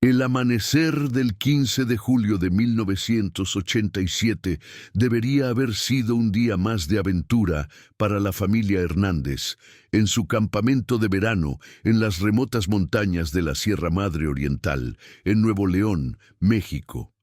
El amanecer del 15 de julio de 1987 debería haber sido un día más de aventura para la familia Hernández, en su campamento de verano en las remotas montañas de la Sierra Madre Oriental, en Nuevo León, México.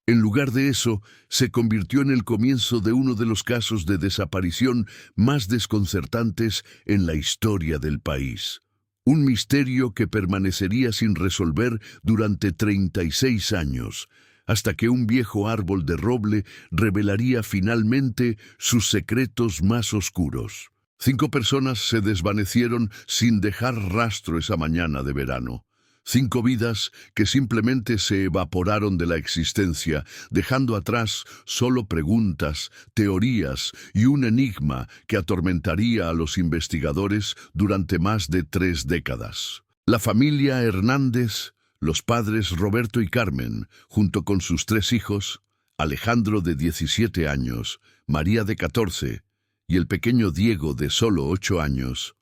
En lugar de eso, se convirtió en el comienzo de uno de los casos de desaparición más desconcertantes en la historia del país. Un misterio que permanecería sin resolver durante 36 años, hasta que un viejo árbol de roble revelaría finalmente sus secretos más oscuros. 5 personas se desvanecieron sin dejar rastro esa mañana de verano. 5 vidas que simplemente se evaporaron de la existencia, dejando atrás solo preguntas, teorías y un enigma que atormentaría a los investigadores durante más de 3 décadas. La familia Hernández, los padres Roberto y Carmen, junto con sus 3 hijos, Alejandro de 17 años, María de 14 y el pequeño Diego de solo 8 años,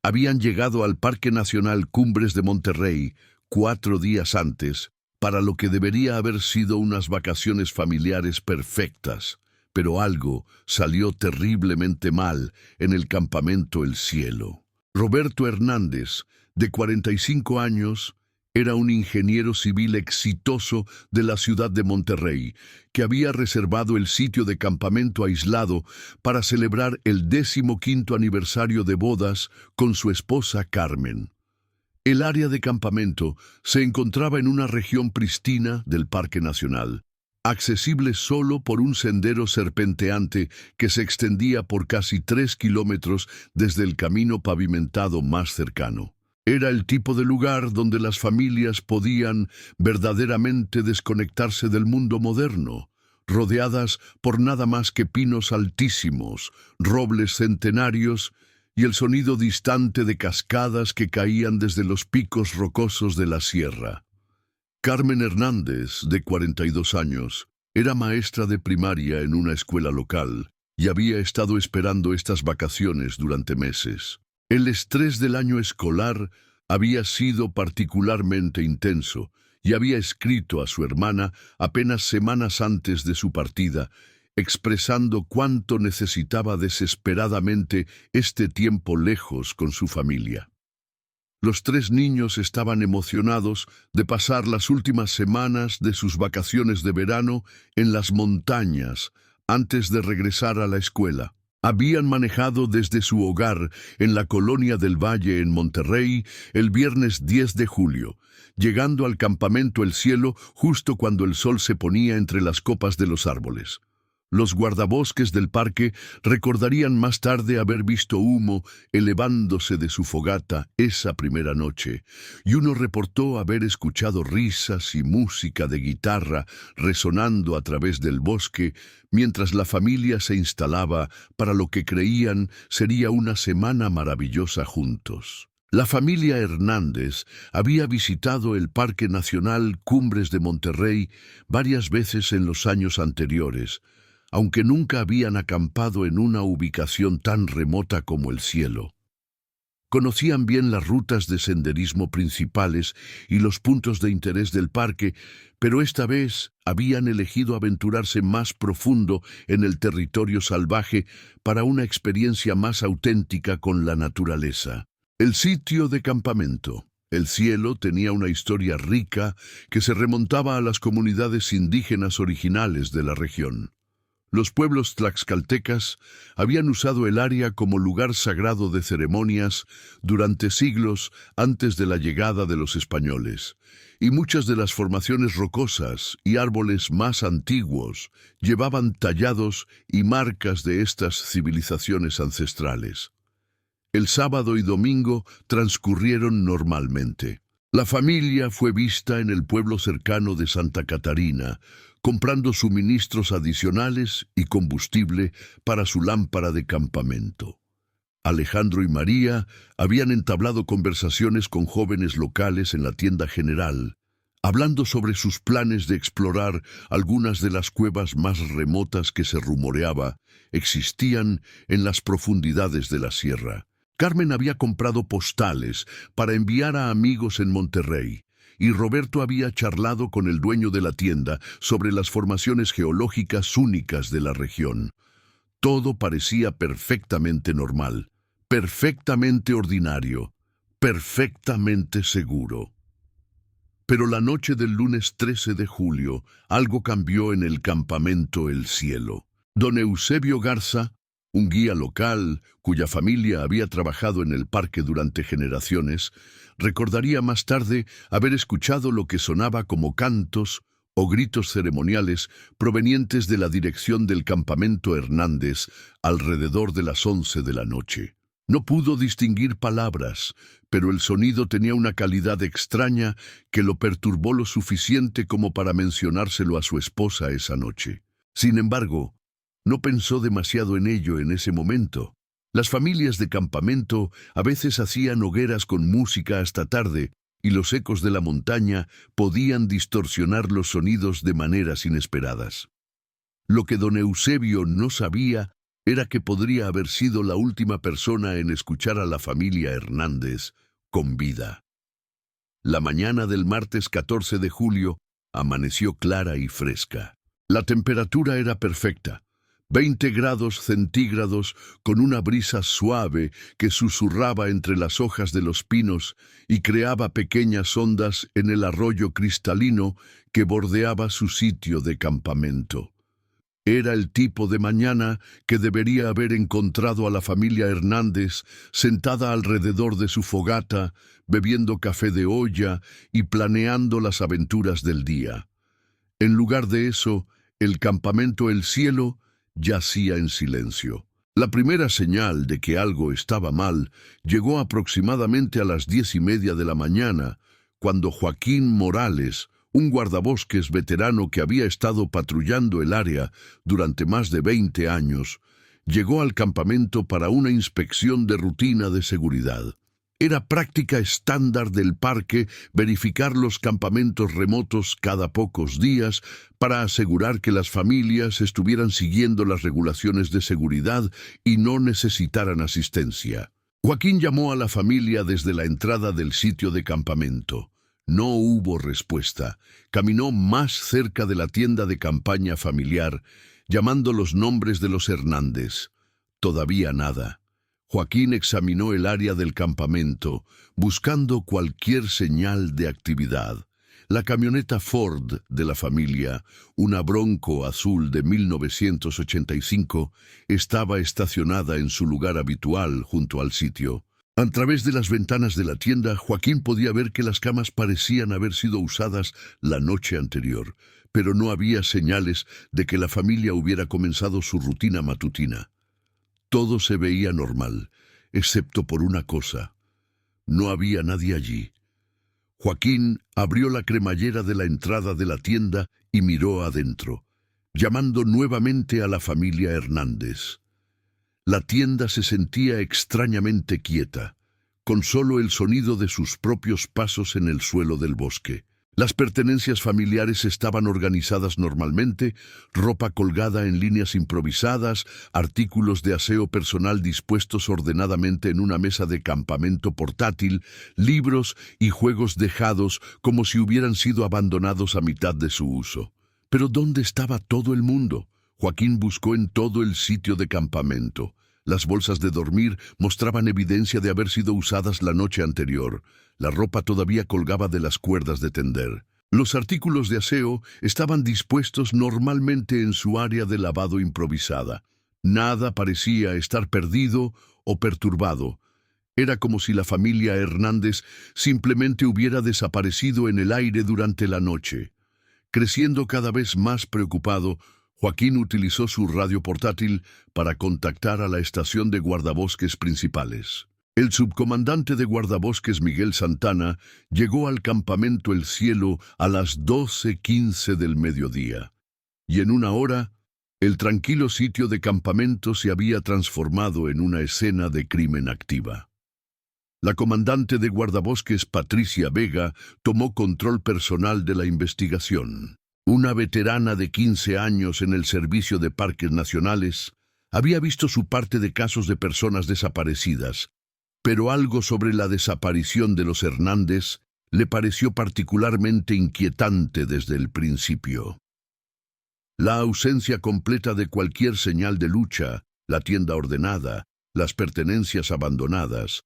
habían llegado al Parque Nacional Cumbres de Monterrey 4 días antes, para lo que debería haber sido unas vacaciones familiares perfectas, pero algo salió terriblemente mal en el campamento El Cielo. Roberto Hernández, de 45 años, era un ingeniero civil exitoso de la ciudad de Monterrey, que había reservado el sitio de campamento aislado para celebrar el 15º aniversario de bodas con su esposa Carmen. El área de campamento se encontraba en una región pristina del Parque Nacional, accesible solo por un sendero serpenteante que se extendía por casi 3 kilómetros desde el camino pavimentado más cercano. Era el tipo de lugar donde las familias podían verdaderamente desconectarse del mundo moderno, rodeadas por nada más que pinos altísimos, robles centenarios y el sonido distante de cascadas que caían desde los picos rocosos de la sierra. Carmen Hernández, de 42 años, era maestra de primaria en una escuela local y había estado esperando estas vacaciones durante meses. El estrés del año escolar había sido particularmente intenso y había escrito a su hermana apenas semanas antes de su partida, expresando cuánto necesitaba desesperadamente este tiempo lejos con su familia. Los 3 niños estaban emocionados de pasar las últimas semanas de sus vacaciones de verano en las montañas antes de regresar a la escuela. Habían manejado desde su hogar en la Colonia del Valle en Monterrey el viernes 10 de julio, llegando al campamento El Cielo justo cuando el sol se ponía entre las copas de los árboles. Los guardabosques del parque recordarían más tarde haber visto humo elevándose de su fogata esa primera noche, y uno reportó haber escuchado risas y música de guitarra resonando a través del bosque mientras la familia se instalaba para lo que creían sería una semana maravillosa juntos. La familia Hernández había visitado el Parque Nacional Cumbres de Monterrey varias veces en los años anteriores, aunque nunca habían acampado en una ubicación tan remota como El Cielo. Conocían bien las rutas de senderismo principales y los puntos de interés del parque, pero esta vez habían elegido aventurarse más profundo en el territorio salvaje para una experiencia más auténtica con la naturaleza. El sitio de campamento, El Cielo, tenía una historia rica que se remontaba a las comunidades indígenas originales de la región. Los pueblos tlaxcaltecas habían usado el área como lugar sagrado de ceremonias durante siglos antes de la llegada de los españoles, y muchas de las formaciones rocosas y árboles más antiguos llevaban tallados y marcas de estas civilizaciones ancestrales. El sábado y domingo transcurrieron normalmente. La familia fue vista en el pueblo cercano de Santa Catarina, comprando suministros adicionales y combustible para su lámpara de campamento. Alejandro y María habían entablado conversaciones con jóvenes locales en la tienda general, hablando sobre sus planes de explorar algunas de las cuevas más remotas que se rumoreaba existían en las profundidades de la sierra. Carmen había comprado postales para enviar a amigos en Monterrey, y Roberto había charlado con el dueño de la tienda sobre las formaciones geológicas únicas de la región. Todo parecía perfectamente normal, perfectamente ordinario, perfectamente seguro. Pero la noche del lunes 13 de julio, algo cambió en el campamento El Cielo. Don Eusebio Garza, un guía local cuya familia había trabajado en el parque durante generaciones, recordaría más tarde haber escuchado lo que sonaba como cantos o gritos ceremoniales provenientes de la dirección del campamento Hernández alrededor de las 11 de la noche. No pudo distinguir palabras, pero el sonido tenía una calidad extraña que lo perturbó lo suficiente como para mencionárselo a su esposa esa noche. Sin embargo, no pensó demasiado en ello en ese momento. Las familias de campamento a veces hacían hogueras con música hasta tarde, y los ecos de la montaña podían distorsionar los sonidos de maneras inesperadas. Lo que don Eusebio no sabía era que podría haber sido la última persona en escuchar a la familia Hernández con vida. La mañana del martes 14 de julio amaneció clara y fresca. La temperatura era perfecta, 20 grados centígrados, con una brisa suave que susurraba entre las hojas de los pinos y creaba pequeñas ondas en el arroyo cristalino que bordeaba su sitio de campamento. Era el tipo de mañana que debería haber encontrado a la familia Hernández sentada alrededor de su fogata, bebiendo café de olla y planeando las aventuras del día. En lugar de eso, el campamento El Cielo yacía en silencio. La primera señal de que algo estaba mal llegó aproximadamente a las 10:30 de la mañana, cuando Joaquín Morales, un guardabosques veterano que había estado patrullando el área durante más de 20 años, llegó al campamento para una inspección de rutina de seguridad. Era práctica estándar del parque verificar los campamentos remotos cada pocos días para asegurar que las familias estuvieran siguiendo las regulaciones de seguridad y no necesitaran asistencia. Joaquín llamó a la familia desde la entrada del sitio de campamento. No hubo respuesta. Caminó más cerca de la tienda de campaña familiar, llamando los nombres de los Hernández. Todavía nada. Joaquín examinó el área del campamento, buscando cualquier señal de actividad. La camioneta Ford de la familia, una Bronco azul de 1985, estaba estacionada en su lugar habitual junto al sitio. A través de las ventanas de la tienda, Joaquín podía ver que las camas parecían haber sido usadas la noche anterior, pero no había señales de que la familia hubiera comenzado su rutina matutina. Todo se veía normal, excepto por una cosa. No había nadie allí. Joaquín abrió la cremallera de la entrada de la tienda y miró adentro, llamando nuevamente a la familia Hernández. La tienda se sentía extrañamente quieta, con solo el sonido de sus propios pasos en el suelo del bosque. Las pertenencias familiares estaban organizadas normalmente, ropa colgada en líneas improvisadas, artículos de aseo personal dispuestos ordenadamente en una mesa de campamento portátil, libros y juegos dejados como si hubieran sido abandonados a mitad de su uso. Pero ¿dónde estaba todo el mundo? Joaquín buscó en todo el sitio de campamento. Las bolsas de dormir mostraban evidencia de haber sido usadas la noche anterior. La ropa todavía colgaba de las cuerdas de tender. Los artículos de aseo estaban dispuestos normalmente en su área de lavado improvisada. Nada parecía estar perdido o perturbado. Era como si la familia Hernández simplemente hubiera desaparecido en el aire durante la noche. Creciendo cada vez más preocupado, Joaquín utilizó su radio portátil para contactar a la estación de guardabosques principales. El subcomandante de guardabosques Miguel Santana llegó al campamento El Cielo a las 12:15 del mediodía. Y en una hora, el tranquilo sitio de campamento se había transformado en una escena de crimen activa. La comandante de guardabosques Patricia Vega tomó control personal de la investigación. Una veterana de 15 años en el Servicio de Parques Nacionales había visto su parte de casos de personas desaparecidas, pero algo sobre la desaparición de los Hernández le pareció particularmente inquietante desde el principio. La ausencia completa de cualquier señal de lucha, la tienda ordenada, las pertenencias abandonadas,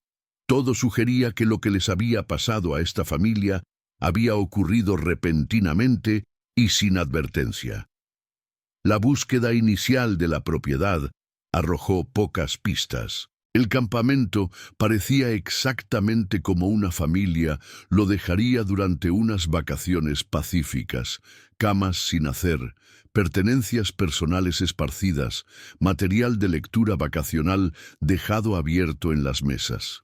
todo sugería que lo que les había pasado a esta familia había ocurrido repentinamente y sin advertencia. La búsqueda inicial de la propiedad arrojó pocas pistas. El campamento parecía exactamente como una familia lo dejaría durante unas vacaciones pacíficas, camas sin hacer, pertenencias personales esparcidas, material de lectura vacacional dejado abierto en las mesas.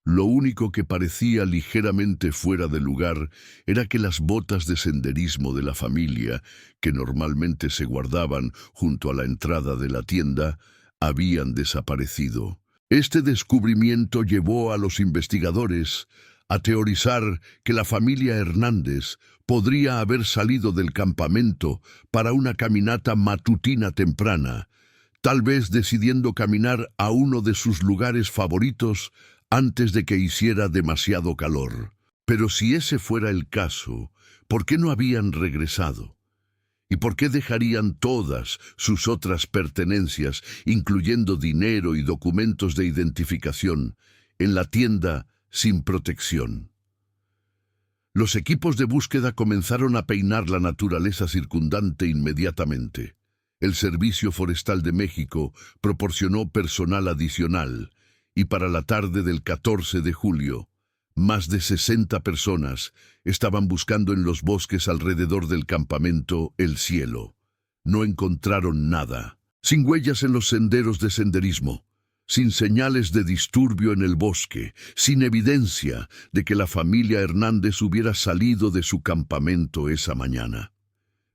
Lo único que parecía ligeramente fuera de lugar era que las botas de senderismo de la familia, que normalmente se guardaban junto a la entrada de la tienda, habían desaparecido. Este descubrimiento llevó a los investigadores a teorizar que la familia Hernández podría haber salido del campamento para una caminata matutina temprana, tal vez decidiendo caminar a uno de sus lugares favoritos antes de que hiciera demasiado calor. Pero si ese fuera el caso, ¿por qué no habían regresado? ¿Y por qué dejarían todas sus otras pertenencias, incluyendo dinero y documentos de identificación, en la tienda sin protección? Los equipos de búsqueda comenzaron a peinar la naturaleza circundante inmediatamente. El Servicio Forestal de México proporcionó personal adicional, y para la tarde del 14 de julio, más de 60 personas estaban buscando en los bosques alrededor del campamento El Cielo. No encontraron nada. Sin huellas en los senderos de senderismo, sin señales de disturbio en el bosque, sin evidencia de que la familia Hernández hubiera salido de su campamento esa mañana.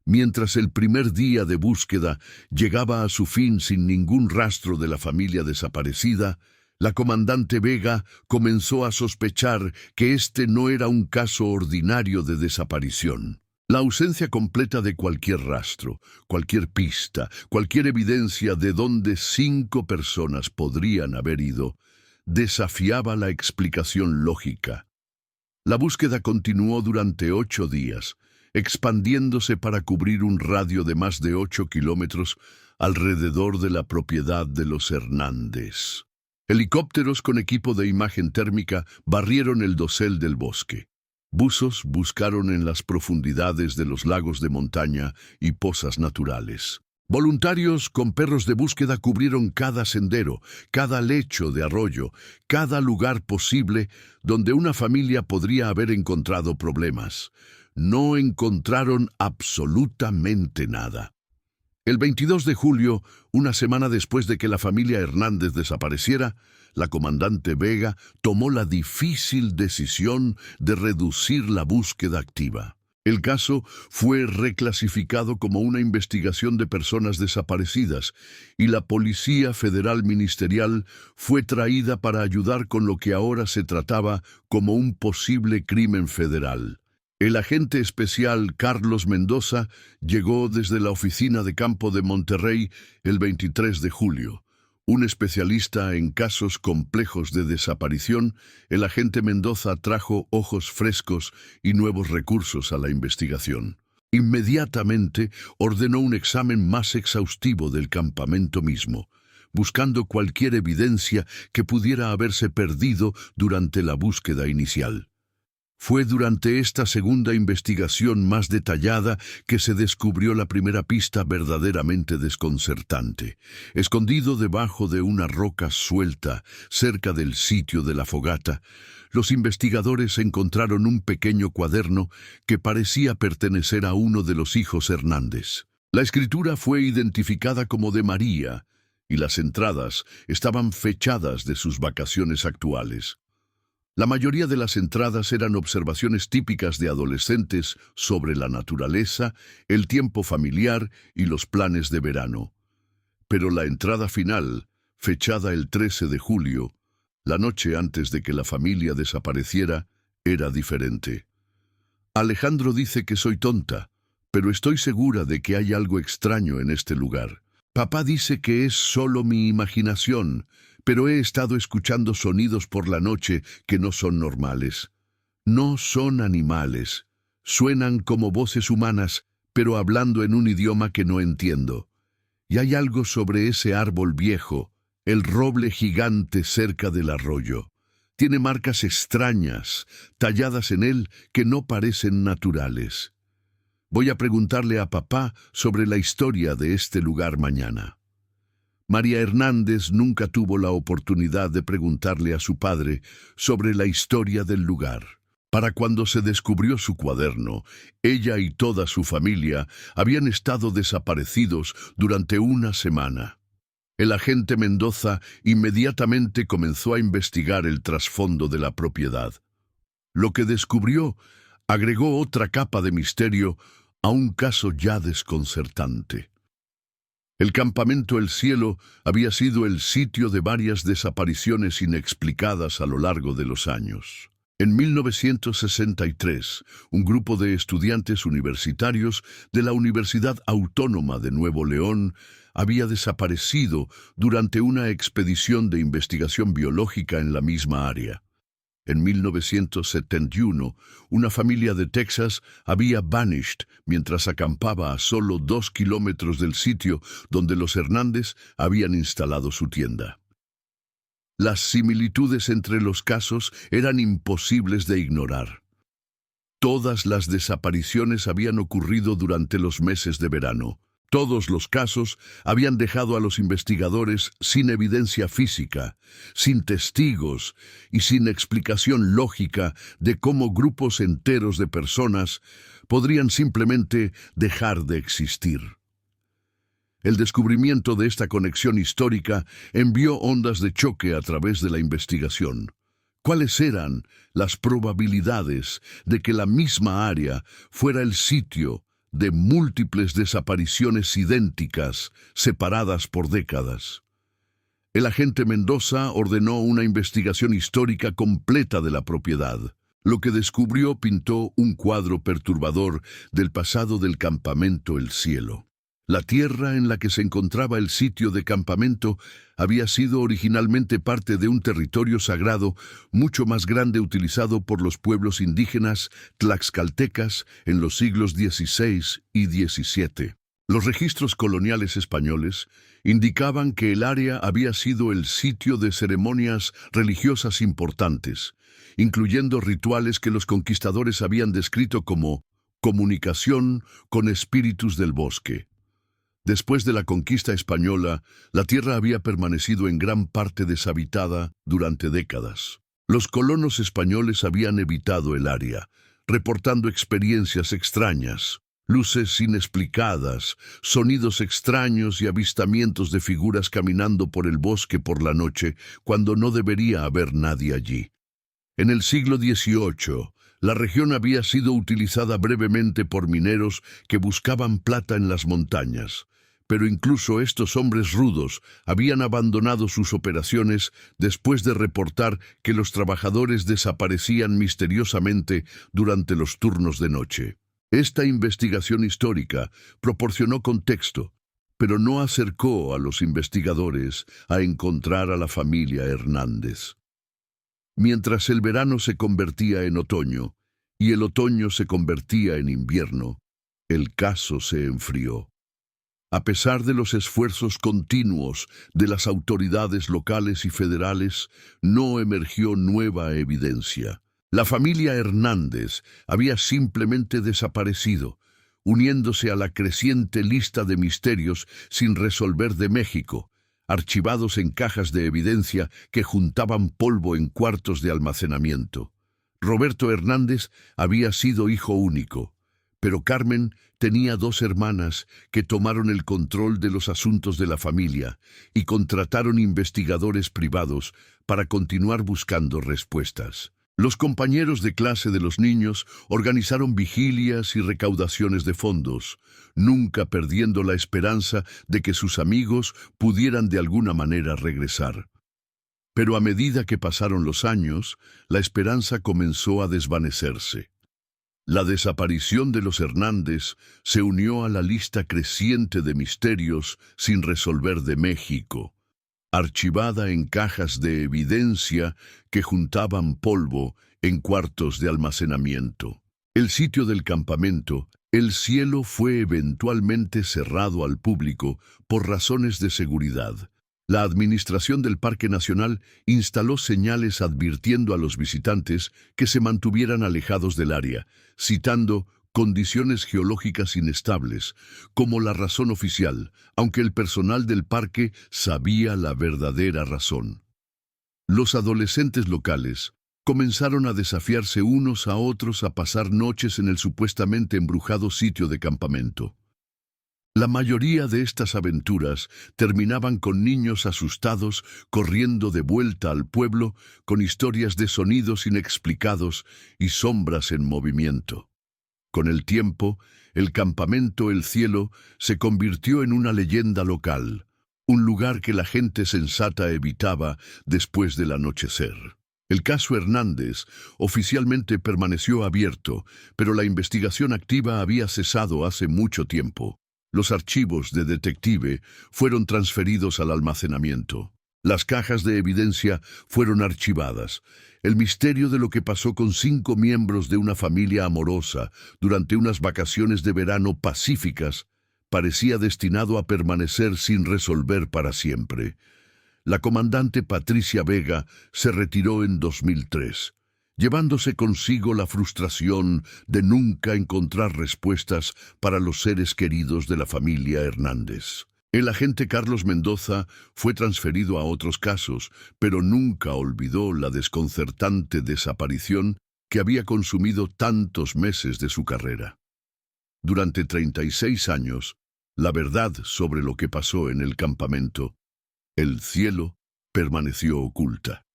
Mientras el primer día de búsqueda llegaba a su fin sin ningún rastro de la familia desaparecida, la comandante Vega comenzó a sospechar que este no era un caso ordinario de desaparición. La ausencia completa de cualquier rastro, cualquier pista, cualquier evidencia de dónde 5 personas podrían haber ido, desafiaba la explicación lógica. La búsqueda continuó durante 8 días, expandiéndose para cubrir un radio de más de 8 kilómetros alrededor de la propiedad de los Hernández. Helicópteros con equipo de imagen térmica barrieron el dosel del bosque. Buzos buscaron en las profundidades de los lagos de montaña y pozas naturales. Voluntarios con perros de búsqueda cubrieron cada sendero, cada lecho de arroyo, cada lugar posible donde una familia podría haber encontrado problemas. No encontraron absolutamente nada. El 22 de julio, una semana después de que la familia Hernández desapareciera, la comandante Vega tomó la difícil decisión de reducir la búsqueda activa. El caso fue reclasificado como una investigación de personas desaparecidas y la Policía Federal Ministerial fue traída para ayudar con lo que ahora se trataba como un posible crimen federal. El agente especial Carlos Mendoza llegó desde la oficina de campo de Monterrey el 23 de julio. Un especialista en casos complejos de desaparición, el agente Mendoza trajo ojos frescos y nuevos recursos a la investigación. Inmediatamente ordenó un examen más exhaustivo del campamento mismo, buscando cualquier evidencia que pudiera haberse perdido durante la búsqueda inicial. Fue durante esta segunda investigación más detallada que se descubrió la primera pista verdaderamente desconcertante. Escondido debajo de una roca suelta, cerca del sitio de la fogata, los investigadores encontraron un pequeño cuaderno que parecía pertenecer a uno de los hijos Hernández. La escritura fue identificada como de María, y las entradas estaban fechadas de sus vacaciones actuales. La mayoría de las entradas eran observaciones típicas de adolescentes sobre la naturaleza, el tiempo familiar y los planes de verano. Pero la entrada final, fechada el 13 de julio, la noche antes de que la familia desapareciera, era diferente. Alejandro dice que soy tonta, pero estoy segura de que hay algo extraño en este lugar. Papá dice que es solo mi imaginación, pero he estado escuchando sonidos por la noche que no son normales. No son animales. Suenan como voces humanas, pero hablando en un idioma que no entiendo. Y hay algo sobre ese árbol viejo, el roble gigante cerca del arroyo. Tiene marcas extrañas, talladas en él, que no parecen naturales. Voy a preguntarle a papá sobre la historia de este lugar mañana. María Hernández nunca tuvo la oportunidad de preguntarle a su padre sobre la historia del lugar. Para cuando se descubrió su cuaderno, ella y toda su familia habían estado desaparecidos durante una semana. El agente Mendoza inmediatamente comenzó a investigar el trasfondo de la propiedad. Lo que descubrió agregó otra capa de misterio a un caso ya desconcertante. El campamento El Cielo había sido el sitio de varias desapariciones inexplicadas a lo largo de los años. En 1963, un grupo de estudiantes universitarios de la Universidad Autónoma de Nuevo León había desaparecido durante una expedición de investigación biológica en la misma área. En 1971, una familia de Texas había vanished mientras acampaba a solo 2 kilómetros del sitio donde los Hernández habían instalado su tienda. Las similitudes entre los casos eran imposibles de ignorar. Todas las desapariciones habían ocurrido durante los meses de verano. Todos los casos habían dejado a los investigadores sin evidencia física, sin testigos y sin explicación lógica de cómo grupos enteros de personas podrían simplemente dejar de existir. El descubrimiento de esta conexión histórica envió ondas de choque a través de la investigación. ¿Cuáles eran las probabilidades de que la misma área fuera el sitio de múltiples desapariciones idénticas, separadas por décadas? El agente Mendoza ordenó una investigación histórica completa de la propiedad. Lo que descubrió pintó un cuadro perturbador del pasado del campamento El Cielo. La tierra en la que se encontraba el sitio de campamento había sido originalmente parte de un territorio sagrado mucho más grande utilizado por los pueblos indígenas tlaxcaltecas en los siglos XVI y XVII. Los registros coloniales españoles indicaban que el área había sido el sitio de ceremonias religiosas importantes, incluyendo rituales que los conquistadores habían descrito como comunicación con espíritus del bosque. Después de la conquista española, la tierra había permanecido en gran parte deshabitada durante décadas. Los colonos españoles habían evitado el área, reportando experiencias extrañas, luces inexplicadas, sonidos extraños y avistamientos de figuras caminando por el bosque por la noche cuando no debería haber nadie allí. En el siglo XVIII, la región había sido utilizada brevemente por mineros que buscaban plata en las montañas, pero incluso estos hombres rudos habían abandonado sus operaciones después de reportar que los trabajadores desaparecían misteriosamente durante los turnos de noche. Esta investigación histórica proporcionó contexto, pero no acercó a los investigadores a encontrar a la familia Hernández. Mientras el verano se convertía en otoño y el otoño se convertía en invierno, el caso se enfrió. A pesar de los esfuerzos continuos de las autoridades locales y federales, no emergió nueva evidencia. La familia Hernández había simplemente desaparecido, uniéndose a la creciente lista de misterios sin resolver de México, archivados en cajas de evidencia que juntaban polvo en cuartos de almacenamiento. Roberto Hernández había sido hijo único, pero Carmen tenía 2 hermanas que tomaron el control de los asuntos de la familia y contrataron investigadores privados para continuar buscando respuestas. Los compañeros de clase de los niños organizaron vigilias y recaudaciones de fondos, nunca perdiendo la esperanza de que sus amigos pudieran de alguna manera regresar. Pero a medida que pasaron los años, la esperanza comenzó a desvanecerse. La desaparición de los Hernández se unió a la lista creciente de misterios sin resolver de México, archivada en cajas de evidencia que juntaban polvo en cuartos de almacenamiento. El sitio del campamento, El Cielo, fue eventualmente cerrado al público por razones de seguridad. La administración del Parque Nacional instaló señales advirtiendo a los visitantes que se mantuvieran alejados del área, citando condiciones geológicas inestables como la razón oficial, aunque el personal del parque sabía la verdadera razón. Los adolescentes locales comenzaron a desafiarse unos a otros a pasar noches en el supuestamente embrujado sitio de campamento. La mayoría de estas aventuras terminaban con niños asustados corriendo de vuelta al pueblo con historias de sonidos inexplicados y sombras en movimiento. Con el tiempo, el campamento El Cielo se convirtió en una leyenda local, un lugar que la gente sensata evitaba después del anochecer. El caso Hernández oficialmente permaneció abierto, pero la investigación activa había cesado hace mucho tiempo. Los archivos de detective fueron transferidos al almacenamiento. Las cajas de evidencia fueron archivadas. El misterio de lo que pasó con 5 miembros de una familia amorosa durante unas vacaciones de verano pacíficas parecía destinado a permanecer sin resolver para siempre. La comandante Patricia Vega se retiró en 2003. Llevándose consigo la frustración de nunca encontrar respuestas para los seres queridos de la familia Hernández. El agente Carlos Mendoza fue transferido a otros casos, pero nunca olvidó la desconcertante desaparición que había consumido tantos meses de su carrera. Durante 36 años, la verdad sobre lo que pasó en el campamento El Cielo permaneció oculta.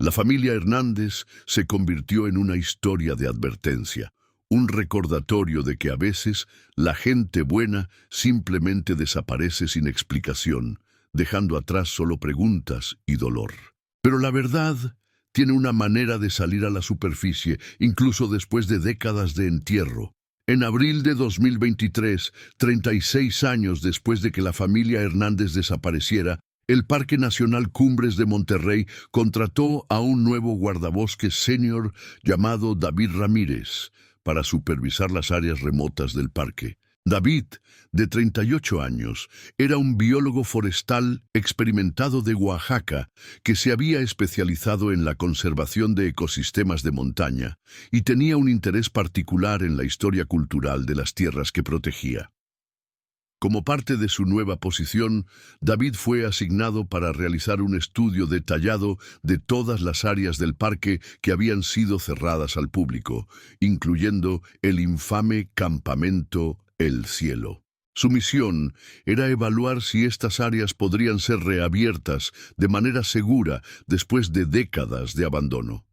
La familia Hernández se convirtió en una historia de advertencia, un recordatorio de que a veces la gente buena simplemente desaparece sin explicación, dejando atrás solo preguntas y dolor. Pero la verdad tiene una manera de salir a la superficie, incluso después de décadas de entierro. En abril de 2023, 36 años después de que la familia Hernández desapareciera, el Parque Nacional Cumbres de Monterrey contrató a un nuevo guardabosques senior llamado David Ramírez para supervisar las áreas remotas del parque. David, de 38 años, era un biólogo forestal experimentado de Oaxaca que se había especializado en la conservación de ecosistemas de montaña y tenía un interés particular en la historia cultural de las tierras que protegía. Como parte de su nueva posición, David fue asignado para realizar un estudio detallado de todas las áreas del parque que habían sido cerradas al público, incluyendo el infame campamento El Cielo. Su misión era evaluar si estas áreas podrían ser reabiertas de manera segura después de décadas de abandono.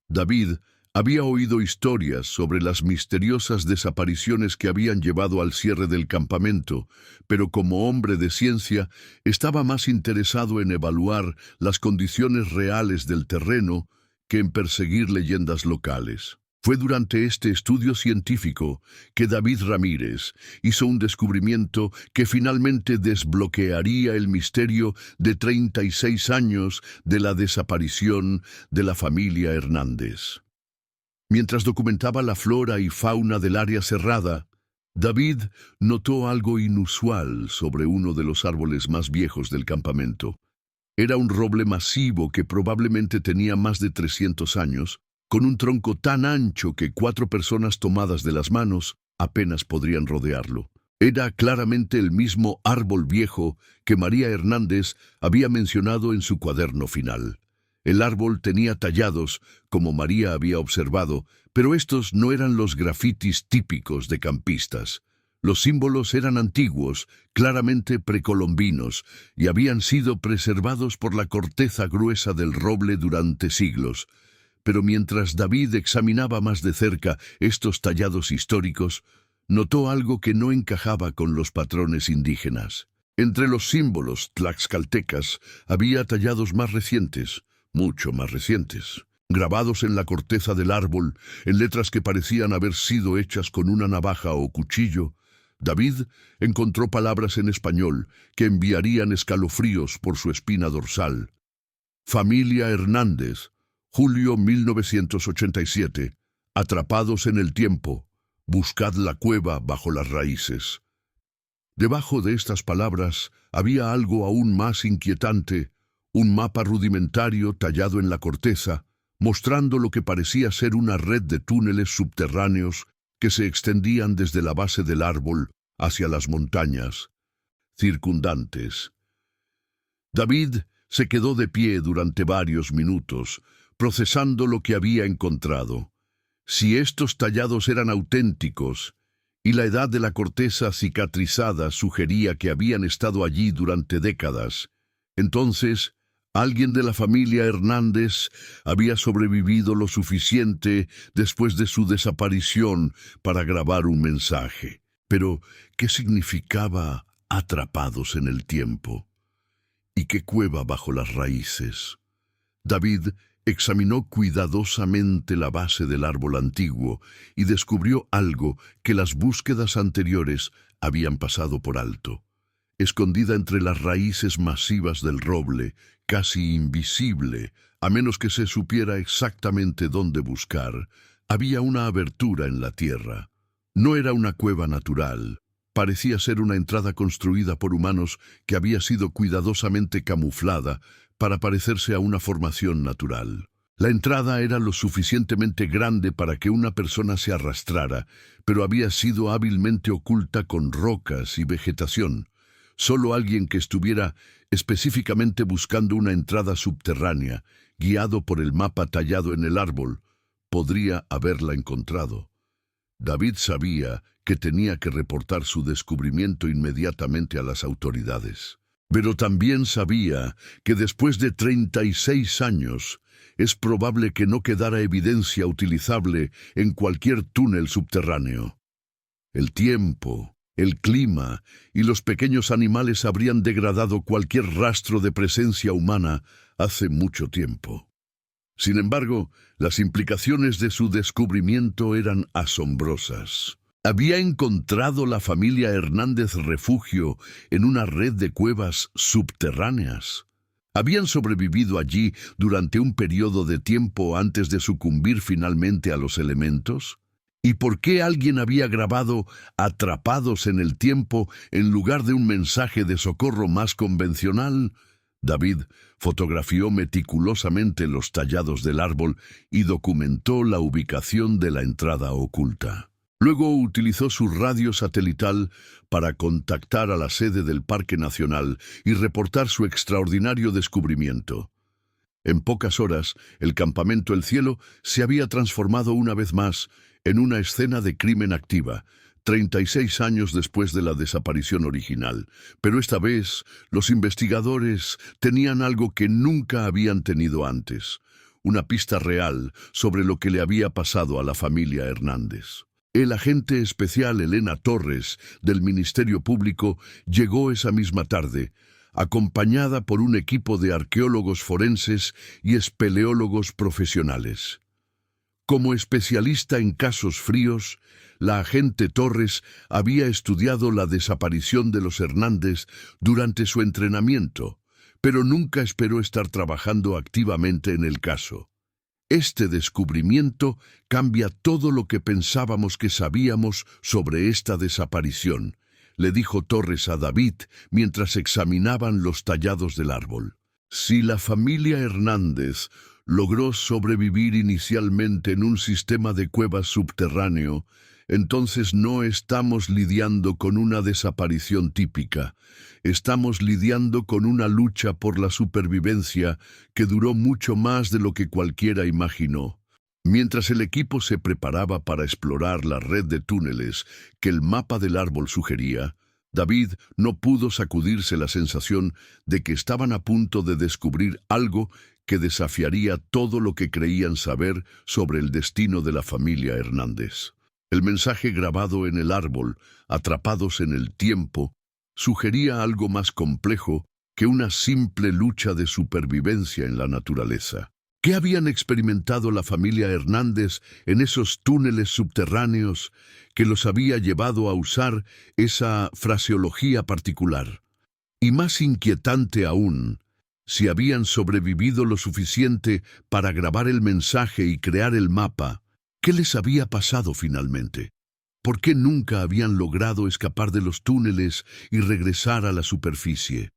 David había oído historias sobre las misteriosas desapariciones que habían llevado al cierre del campamento, pero como hombre de ciencia estaba más interesado en evaluar las condiciones reales del terreno que en perseguir leyendas locales. Fue durante este estudio científico que David Ramírez hizo un descubrimiento que finalmente desbloquearía el misterio de 36 años de la desaparición de la familia Hernández. Mientras documentaba la flora y fauna del área cerrada, David notó algo inusual sobre uno de los árboles más viejos del campamento. Era un roble masivo que probablemente tenía más de 300 años, con un tronco tan ancho que 4 personas tomadas de las manos apenas podrían rodearlo. Era claramente el mismo árbol viejo que María Hernández había mencionado en su cuaderno final. El árbol tenía tallados, como María había observado, pero estos no eran los grafitis típicos de campistas. Los símbolos eran antiguos, claramente precolombinos, y habían sido preservados por la corteza gruesa del roble durante siglos. Pero mientras David examinaba más de cerca estos tallados históricos, notó algo que no encajaba con los patrones indígenas. Entre los símbolos tlaxcaltecas había tallados más recientes, mucho más recientes, grabados en la corteza del árbol, en letras que parecían haber sido hechas con una navaja o cuchillo. David encontró palabras en español que enviarían escalofríos por su espina dorsal. Familia Hernández, Julio 1987. Atrapados en el tiempo. Buscad la cueva bajo las raíces. Debajo de estas palabras había algo aún más inquietante, un mapa rudimentario tallado en la corteza, mostrando lo que parecía ser una red de túneles subterráneos que se extendían desde la base del árbol hacia las montañas circundantes. David se quedó de pie durante varios minutos, procesando lo que había encontrado. Si estos tallados eran auténticos, y la edad de la corteza cicatrizada sugería que habían estado allí durante décadas, entonces alguien de la familia Hernández había sobrevivido lo suficiente después de su desaparición para grabar un mensaje. Pero, ¿qué significaba atrapados en el tiempo? ¿Y qué cueva bajo las raíces? David examinó cuidadosamente la base del árbol antiguo y descubrió algo que las búsquedas anteriores habían pasado por alto. Escondida entre las raíces masivas del roble, casi invisible, a menos que se supiera exactamente dónde buscar, había una abertura en la tierra. No era una cueva natural. Parecía ser una entrada construida por humanos que había sido cuidadosamente camuflada para parecerse a una formación natural. La entrada era lo suficientemente grande para que una persona se arrastrara, pero había sido hábilmente oculta con rocas y vegetación. Solo alguien que estuviera específicamente buscando una entrada subterránea, guiado por el mapa tallado en el árbol, podría haberla encontrado. David sabía que tenía que reportar su descubrimiento inmediatamente a las autoridades. Pero también sabía que después de 36 años es probable que no quedara evidencia utilizable en cualquier túnel subterráneo. El tiempo, el clima y los pequeños animales habrían degradado cualquier rastro de presencia humana hace mucho tiempo. Sin embargo, las implicaciones de su descubrimiento eran asombrosas. ¿Había encontrado la familia Hernández refugio en una red de cuevas subterráneas? ¿Habían sobrevivido allí durante un periodo de tiempo antes de sucumbir finalmente a los elementos? ¿Y por qué alguien había grabado atrapados en el tiempo en lugar de un mensaje de socorro más convencional? David fotografió meticulosamente los tallados del árbol y documentó la ubicación de la entrada oculta. Luego utilizó su radio satelital para contactar a la sede del Parque Nacional y reportar su extraordinario descubrimiento. En pocas horas, el campamento El Cielo se había transformado una vez más en una escena de crimen activa, 36 años después de la desaparición original. Pero esta vez, los investigadores tenían algo que nunca habían tenido antes, una pista real sobre lo que le había pasado a la familia Hernández. El agente especial Elena Torres, del Ministerio Público, llegó esa misma tarde, acompañada por un equipo de arqueólogos forenses y espeleólogos profesionales. Como especialista en casos fríos, la agente Torres había estudiado la desaparición de los Hernández durante su entrenamiento, pero nunca esperó estar trabajando activamente en el caso. Este descubrimiento cambia todo lo que pensábamos que sabíamos sobre esta desaparición, le dijo Torres a David mientras examinaban los tallados del árbol. Si la familia Hernández logró sobrevivir inicialmente en un sistema de cuevas subterráneo, entonces no estamos lidiando con una desaparición típica. Estamos lidiando con una lucha por la supervivencia que duró mucho más de lo que cualquiera imaginó. Mientras el equipo se preparaba para explorar la red de túneles que el mapa del árbol sugería, David no pudo sacudirse la sensación de que estaban a punto de descubrir algo que desafiaría todo lo que creían saber sobre el destino de la familia Hernández. El mensaje grabado en el árbol, atrapados en el tiempo, sugería algo más complejo que una simple lucha de supervivencia en la naturaleza. ¿Qué habían experimentado la familia Hernández en esos túneles subterráneos que los había llevado a usar esa fraseología particular? Y más inquietante aún, Si habían sobrevivido lo suficiente para grabar el mensaje y crear el mapa, ¿qué les había pasado finalmente? ¿Por qué nunca habían logrado escapar de los túneles y regresar a la superficie?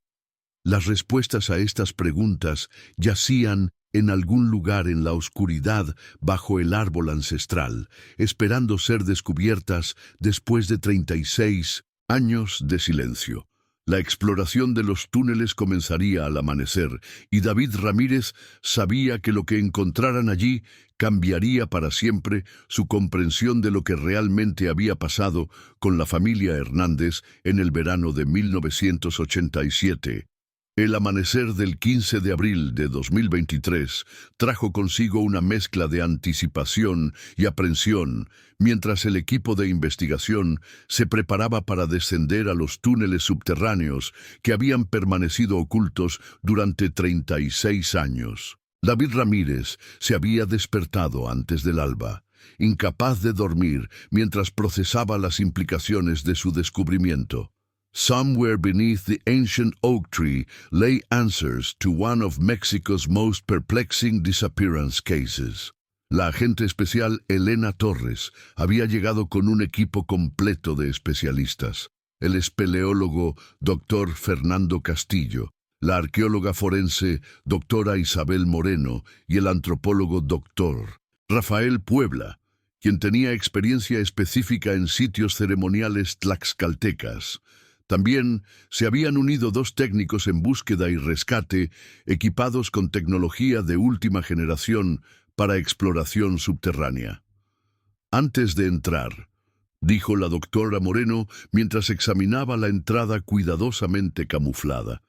Las respuestas a estas preguntas yacían en algún lugar en la oscuridad bajo el árbol ancestral, esperando ser descubiertas después de 36 años de silencio. La exploración de los túneles comenzaría al amanecer, y David Ramírez sabía que lo que encontraran allí cambiaría para siempre su comprensión de lo que realmente había pasado con la familia Hernández en el verano de 1987. El amanecer del 15 de abril de 2023 trajo consigo una mezcla de anticipación y aprensión, mientras el equipo de investigación se preparaba para descender a los túneles subterráneos que habían permanecido ocultos durante 36 años. David Ramírez se había despertado antes del alba, incapaz de dormir mientras procesaba las implicaciones de su descubrimiento. Somewhere beneath the ancient oak tree lay answers to one of Mexico's most perplexing disappearance cases. La agente especial Elena Torres había llegado con un equipo completo de especialistas: el espeleólogo Dr. Fernando Castillo, la arqueóloga forense doctora Isabel Moreno y el antropólogo Dr. Rafael Puebla, quien tenía experiencia específica en sitios ceremoniales tlaxcaltecas. También se habían unido 2 técnicos en búsqueda y rescate, equipados con tecnología de última generación para exploración subterránea. Antes de entrar, dijo la doctora Moreno mientras examinaba la entrada cuidadosamente camuflada,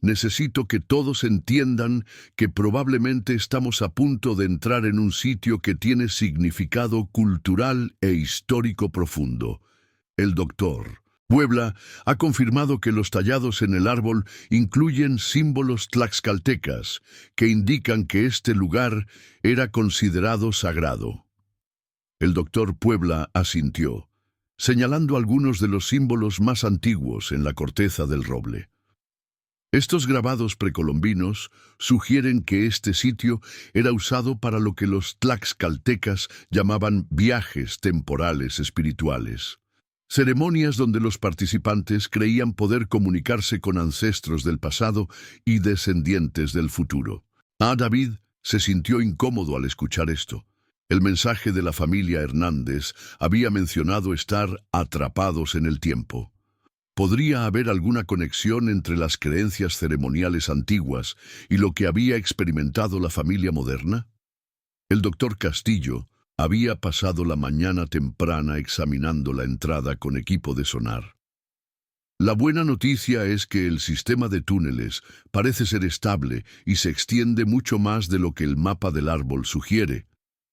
necesito que todos entiendan que probablemente estamos a punto de entrar en un sitio que tiene significado cultural e histórico profundo. El doctor Puebla ha confirmado que los tallados en el árbol incluyen símbolos tlaxcaltecas que indican que este lugar era considerado sagrado. El doctor Puebla asintió, señalando algunos de los símbolos más antiguos en la corteza del roble. Estos grabados precolombinos sugieren que este sitio era usado para lo que los tlaxcaltecas llamaban viajes temporales espirituales. Ceremonias donde los participantes creían poder comunicarse con ancestros del pasado y descendientes del futuro. David se sintió incómodo al escuchar esto. El mensaje de la familia Hernández había mencionado estar atrapados en el tiempo. ¿Podría haber alguna conexión entre las creencias ceremoniales antiguas y lo que había experimentado la familia moderna? El doctor Castillo había pasado la mañana temprana examinando la entrada con equipo de sonar. La buena noticia es que el sistema de túneles parece ser estable y se extiende mucho más de lo que el mapa del árbol sugiere,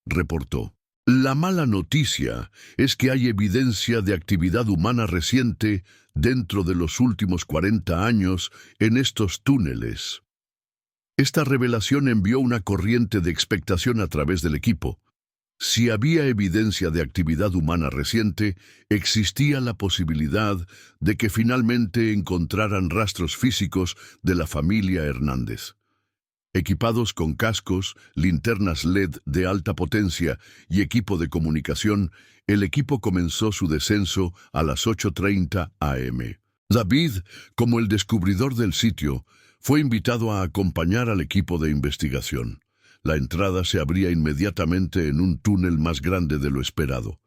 reportó. La mala noticia es que hay evidencia de actividad humana reciente dentro de los últimos 40 años en estos túneles. Esta revelación envió una corriente de expectación a través del equipo. Si había evidencia de actividad humana reciente, existía la posibilidad de que finalmente encontraran rastros físicos de la familia Hernández. Equipados con cascos, linternas LED de alta potencia y equipo de comunicación, el equipo comenzó su descenso a las 8:30 am. David, como el descubridor del sitio, fue invitado a acompañar al equipo de investigación. La entrada se abría inmediatamente en un túnel más grande de lo esperado.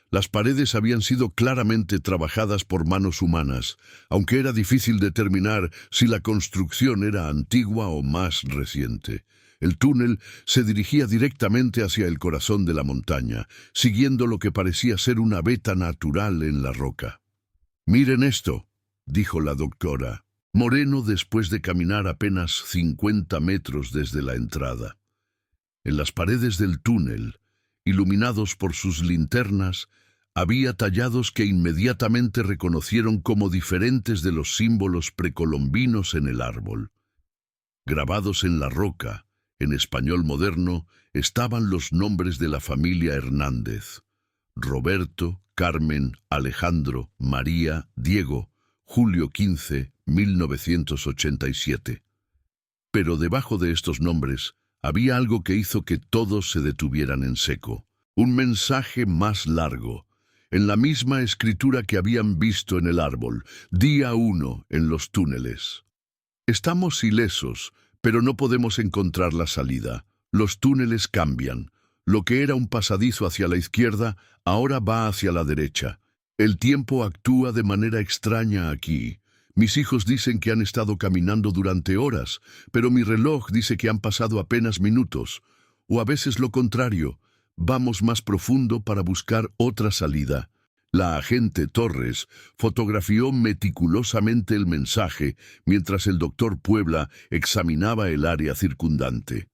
Las paredes habían sido claramente trabajadas por manos humanas, aunque era difícil determinar si la construcción era antigua o más reciente. El túnel se dirigía directamente hacia el corazón de la montaña, siguiendo lo que parecía ser una veta natural en la roca. «Miren esto», dijo la doctora Moreno después de caminar apenas 50 metros desde la entrada. En las paredes del túnel, iluminados por sus linternas, había tallados que inmediatamente reconocieron como diferentes de los símbolos precolombinos en el árbol. Grabados en la roca, en español moderno, estaban los nombres de la familia Hernández: Roberto, Carmen, Alejandro, María, Diego, julio 15, 1987. Pero debajo de estos nombres había algo que hizo que todos se detuvieran en seco. Un mensaje más largo, en la misma escritura que habían visto en el árbol, día 1 en los túneles. Estamos ilesos, pero no podemos encontrar la salida. Los túneles cambian. Lo que era un pasadizo hacia la izquierda, ahora va hacia la derecha. El tiempo actúa de manera extraña aquí. Mis hijos dicen que han estado caminando durante horas, pero mi reloj dice que han pasado apenas minutos. O a veces lo contrario, vamos más profundo para buscar otra salida. La agente Torres fotografió meticulosamente el mensaje mientras el doctor Puebla examinaba el área circundante.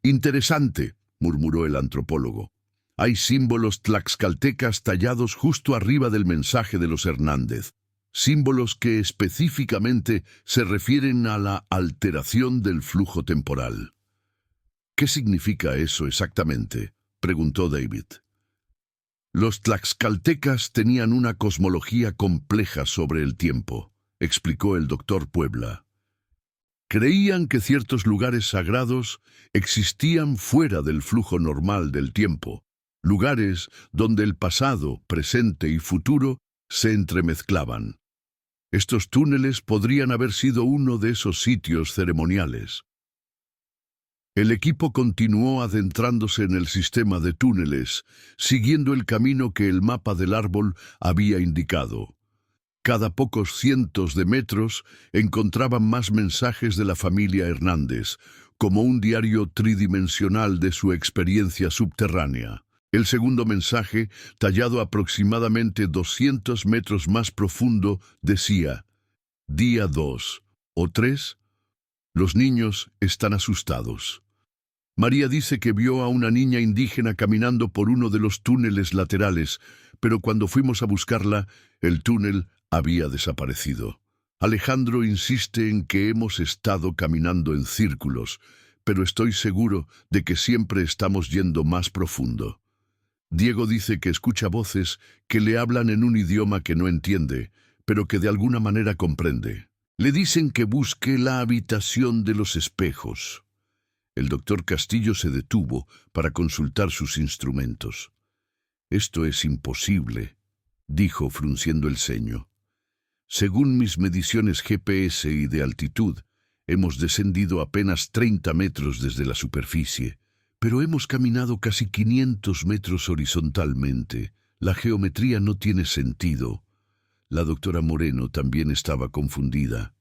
«Interesante», murmuró el antropólogo. «Hay símbolos tlaxcaltecas tallados justo arriba del mensaje de los Hernández. Símbolos que específicamente se refieren a la alteración del flujo temporal». «¿Qué significa eso exactamente?», preguntó David. «Los tlaxcaltecas tenían una cosmología compleja sobre el tiempo», explicó el doctor Puebla. «Creían que ciertos lugares sagrados existían fuera del flujo normal del tiempo, lugares donde el pasado, presente y futuro se entremezclaban. Estos túneles podrían haber sido uno de esos sitios ceremoniales». El equipo continuó adentrándose en el sistema de túneles, siguiendo el camino que el mapa del árbol había indicado. Cada pocos cientos de metros encontraban más mensajes de la familia Hernández, como un diario tridimensional de su experiencia subterránea. El segundo mensaje, tallado aproximadamente 200 metros más profundo, decía: «Día 2 o 3, los niños están asustados». María dice que vio a una niña indígena caminando por uno de los túneles laterales, pero cuando fuimos a buscarla, el túnel había desaparecido. Alejandro insiste en que hemos estado caminando en círculos, pero estoy seguro de que siempre estamos yendo más profundo. Diego dice que escucha voces que le hablan en un idioma que no entiende, pero que de alguna manera comprende. Le dicen que busque la habitación de los espejos. El doctor Castillo se detuvo para consultar sus instrumentos. «Esto es imposible», dijo frunciendo el ceño. «Según mis mediciones GPS y de altitud, hemos descendido apenas 30 metros desde la superficie, pero hemos caminado casi 500 metros horizontalmente. La geometría no tiene sentido». La doctora Moreno también estaba confundida.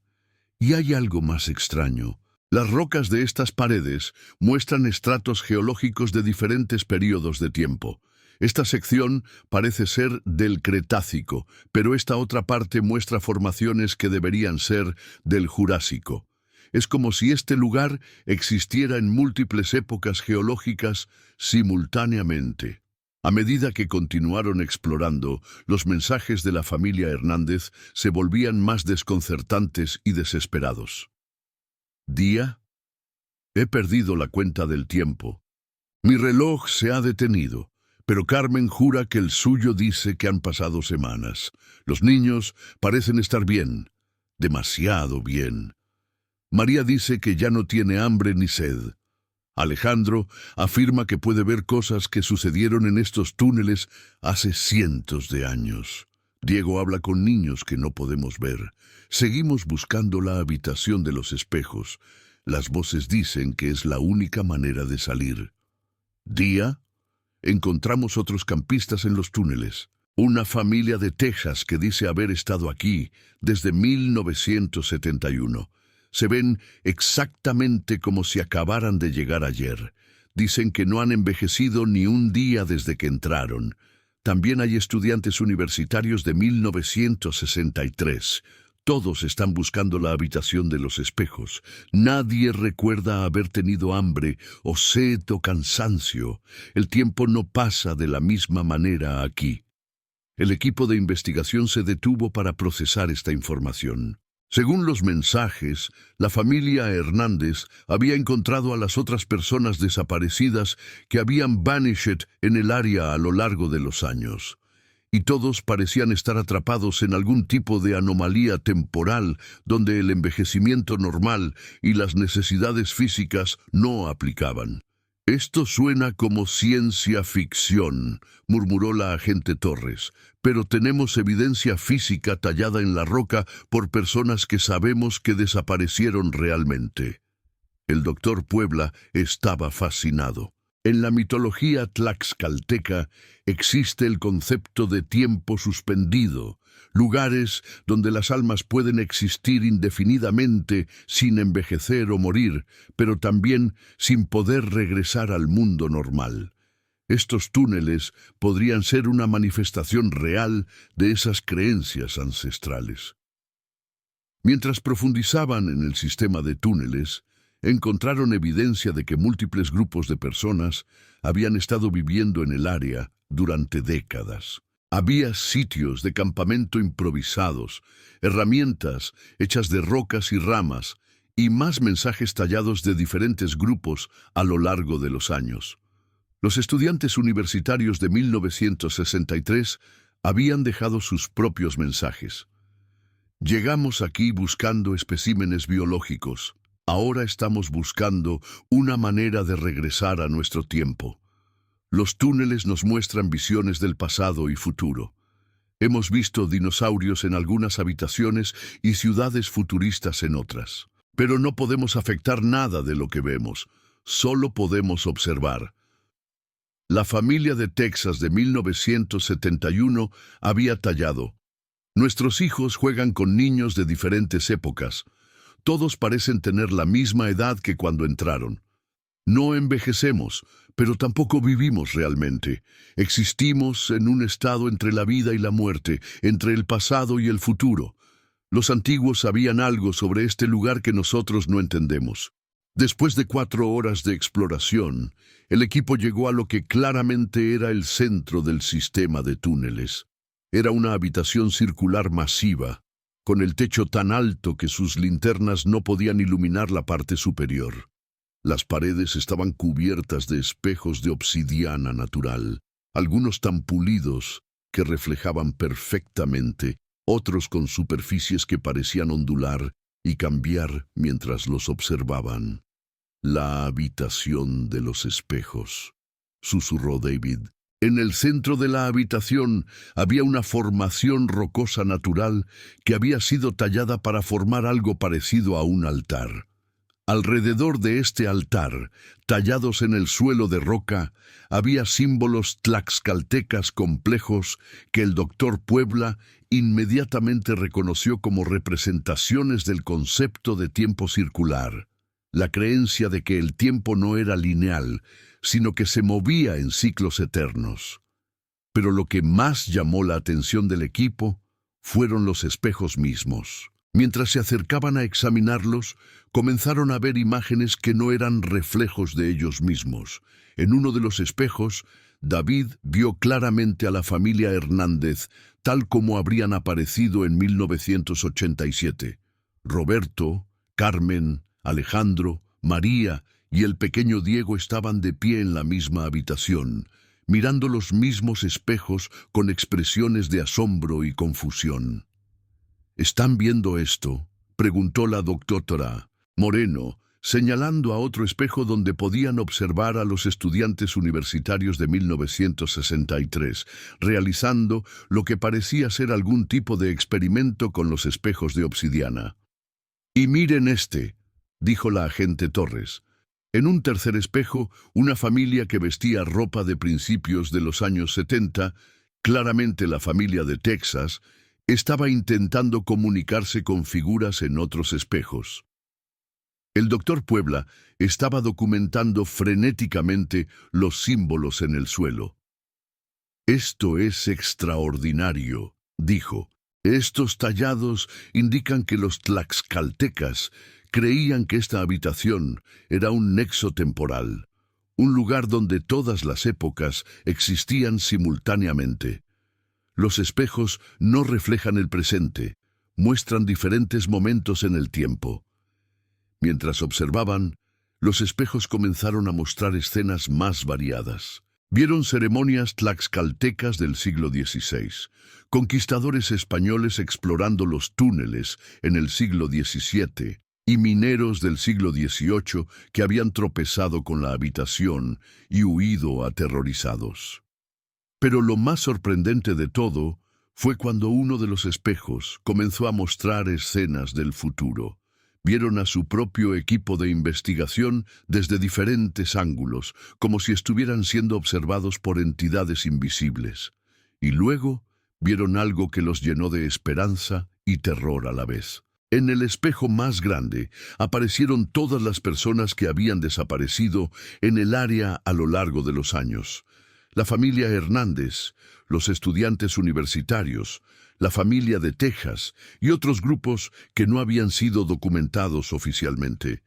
«Y hay algo más extraño. Las rocas de estas paredes muestran estratos geológicos de diferentes períodos de tiempo. Esta sección parece ser del Cretácico, pero esta otra parte muestra formaciones que deberían ser del Jurásico. Es como si este lugar existiera en múltiples épocas geológicas simultáneamente». A medida que continuaron explorando, los mensajes de la familia Hernández se volvían más desconcertantes y desesperados. «Día, he perdido la cuenta del tiempo. Mi reloj se ha detenido, pero Carmen jura que el suyo dice que han pasado semanas. Los niños parecen estar bien, demasiado bien. María dice que ya no tiene hambre ni sed. Alejandro afirma que puede ver cosas que sucedieron en estos túneles hace cientos de años. Diego habla con niños que no podemos ver. Seguimos buscando la habitación de los espejos. Las voces dicen que es la única manera de salir. Día, encontramos otros campistas en los túneles. Una familia de Texas que dice haber estado aquí desde 1971. Se ven exactamente como si acabaran de llegar ayer. Dicen que no han envejecido ni un día desde que entraron. También hay estudiantes universitarios de 1963. Todos están buscando la habitación de los espejos. Nadie recuerda haber tenido hambre o sed o cansancio. El tiempo no pasa de la misma manera aquí. El equipo de investigación se detuvo para procesar esta información. Según los mensajes, la familia Hernández había encontrado a las otras personas desaparecidas que habían vanished en el área a lo largo de los años. y todos parecían estar atrapados en algún tipo de anomalía temporal donde el envejecimiento normal y las necesidades físicas no aplicaban. «Esto suena como ciencia ficción», murmuró la agente Torres, «pero tenemos evidencia física tallada en la roca por personas que sabemos que desaparecieron realmente». El doctor Puebla estaba fascinado. En la mitología tlaxcalteca existe el concepto de tiempo suspendido, lugares donde las almas pueden existir indefinidamente sin envejecer o morir, pero también sin poder regresar al mundo normal. Estos túneles podrían ser una manifestación real de esas creencias ancestrales. Mientras profundizaban en el sistema de túneles, encontraron evidencia de que múltiples grupos de personas habían estado viviendo en el área durante décadas. Había sitios de campamento improvisados, herramientas hechas de rocas y ramas, y más mensajes tallados de diferentes grupos a lo largo de los años. Los estudiantes universitarios de 1963 habían dejado sus propios mensajes. «Llegamos aquí buscando especímenes biológicos. Ahora estamos buscando una manera de regresar a nuestro tiempo. Los túneles nos muestran visiones del pasado y futuro. Hemos visto dinosaurios en algunas habitaciones y ciudades futuristas en otras. Pero no podemos afectar nada de lo que vemos, solo podemos observar». La familia de Texas de 1971 había tallado: «Nuestros hijos juegan con niños de diferentes épocas. Todos parecen tener la misma edad que cuando entraron. No envejecemos, pero tampoco vivimos realmente. Existimos en un estado entre la vida y la muerte, entre el pasado y el futuro. Los antiguos sabían algo sobre este lugar que nosotros no entendemos». Después de 4 horas de exploración, el equipo llegó a lo que claramente era el centro del sistema de túneles. Era una habitación circular masiva, con el techo tan alto que sus linternas no podían iluminar la parte superior. Las paredes estaban cubiertas de espejos de obsidiana natural, algunos tan pulidos que reflejaban perfectamente, otros con superficies que parecían ondular y cambiar mientras los observaban. «La habitación de los espejos», susurró David. En el centro de la habitación había una formación rocosa natural que había sido tallada para formar algo parecido a un altar. Alrededor de este altar, tallados en el suelo de roca, había símbolos tlaxcaltecas complejos que el doctor Puebla inmediatamente reconoció como representaciones del concepto de tiempo circular. La creencia de que el tiempo no era lineal, sino que se movía en ciclos eternos. Pero lo que más llamó la atención del equipo fueron los espejos mismos. Mientras se acercaban a examinarlos, comenzaron a ver imágenes que no eran reflejos de ellos mismos. En uno de los espejos, David vio claramente a la familia Hernández, tal como habrían aparecido en 1987. Roberto, Carmen, Alejandro, María y el pequeño Diego estaban de pie en la misma habitación, mirando los mismos espejos con expresiones de asombro y confusión. «¿Están viendo esto?», preguntó la doctora Moreno, señalando a otro espejo donde podían observar a los estudiantes universitarios de 1963, realizando lo que parecía ser algún tipo de experimento con los espejos de obsidiana. «Y miren este», dijo la agente Torres. En un tercer espejo, una familia que vestía ropa de principios de los años 70, claramente la familia de Texas, estaba intentando comunicarse con figuras en otros espejos. El doctor Puebla estaba documentando frenéticamente los símbolos en el suelo. «Esto es extraordinario», dijo. «Estos tallados indican que los tlaxcaltecas creían que esta habitación era un nexo temporal, un lugar donde todas las épocas existían simultáneamente. Los espejos no reflejan el presente, muestran diferentes momentos en el tiempo». Mientras observaban, los espejos comenzaron a mostrar escenas más variadas. Vieron ceremonias tlaxcaltecas del siglo XVI, conquistadores españoles explorando los túneles en el siglo XVII y mineros del siglo XVIII que habían tropezado con la habitación y huido aterrorizados. Pero lo más sorprendente de todo fue cuando uno de los espejos comenzó a mostrar escenas del futuro. Vieron a su propio equipo de investigación desde diferentes ángulos, como si estuvieran siendo observados por entidades invisibles. Y luego vieron algo que los llenó de esperanza y terror a la vez. En el espejo más grande aparecieron todas las personas que habían desaparecido en el área a lo largo de los años. La familia Hernández, los estudiantes universitarios, la familia de Texas y otros grupos que no habían sido documentados oficialmente.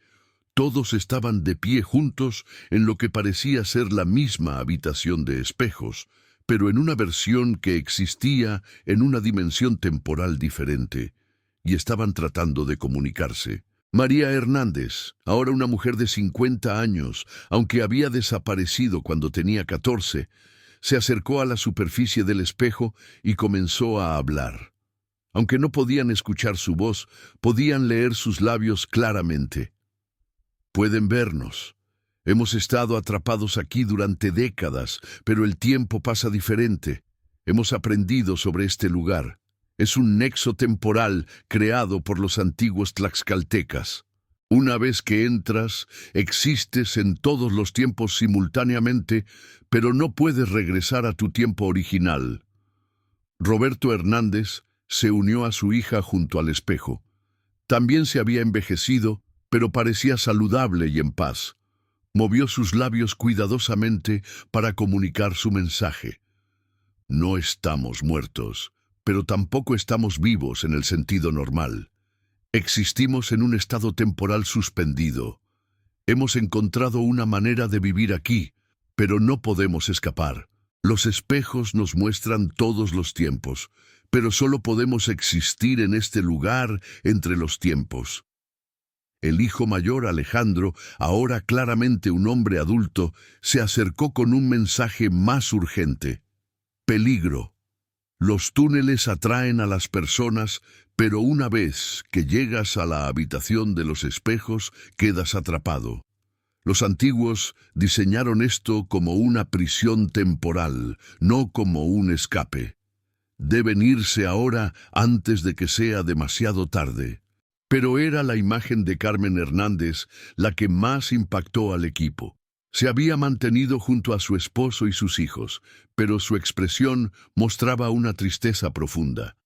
Todos estaban de pie juntos en lo que parecía ser la misma habitación de espejos, pero en una versión que existía en una dimensión temporal diferente, y estaban tratando de comunicarse. María Hernández, ahora una mujer de 50 años, aunque había desaparecido cuando tenía 14, se acercó a la superficie del espejo y comenzó a hablar. Aunque no podían escuchar su voz, podían leer sus labios claramente. Pueden vernos. Hemos estado atrapados aquí durante décadas, pero el tiempo pasa diferente. Hemos aprendido sobre este lugar. Es un nexo temporal creado por los antiguos tlaxcaltecas. Una vez que entras, existes en todos los tiempos simultáneamente, pero no puedes regresar a tu tiempo original. Roberto Hernández se unió a su hija junto al espejo. También se había envejecido, pero parecía saludable y en paz. Movió sus labios cuidadosamente para comunicar su mensaje. No estamos muertos, pero tampoco estamos vivos en el sentido normal. Existimos en un estado temporal suspendido. Hemos encontrado una manera de vivir aquí, pero no podemos escapar. Los espejos nos muestran todos los tiempos, pero solo podemos existir en este lugar entre los tiempos. El hijo mayor, Alejandro, ahora claramente un hombre adulto, se acercó con un mensaje más urgente. Peligro. Los túneles atraen a las personas, pero una vez que llegas a la habitación de los espejos, quedas atrapado. Los antiguos diseñaron esto como una prisión temporal, no como un escape. Deben irse ahora antes de que sea demasiado tarde. Pero era la imagen de Carmen Hernández la que más impactó al equipo. Se había mantenido junto a su esposo y sus hijos, pero su expresión mostraba una tristeza profunda.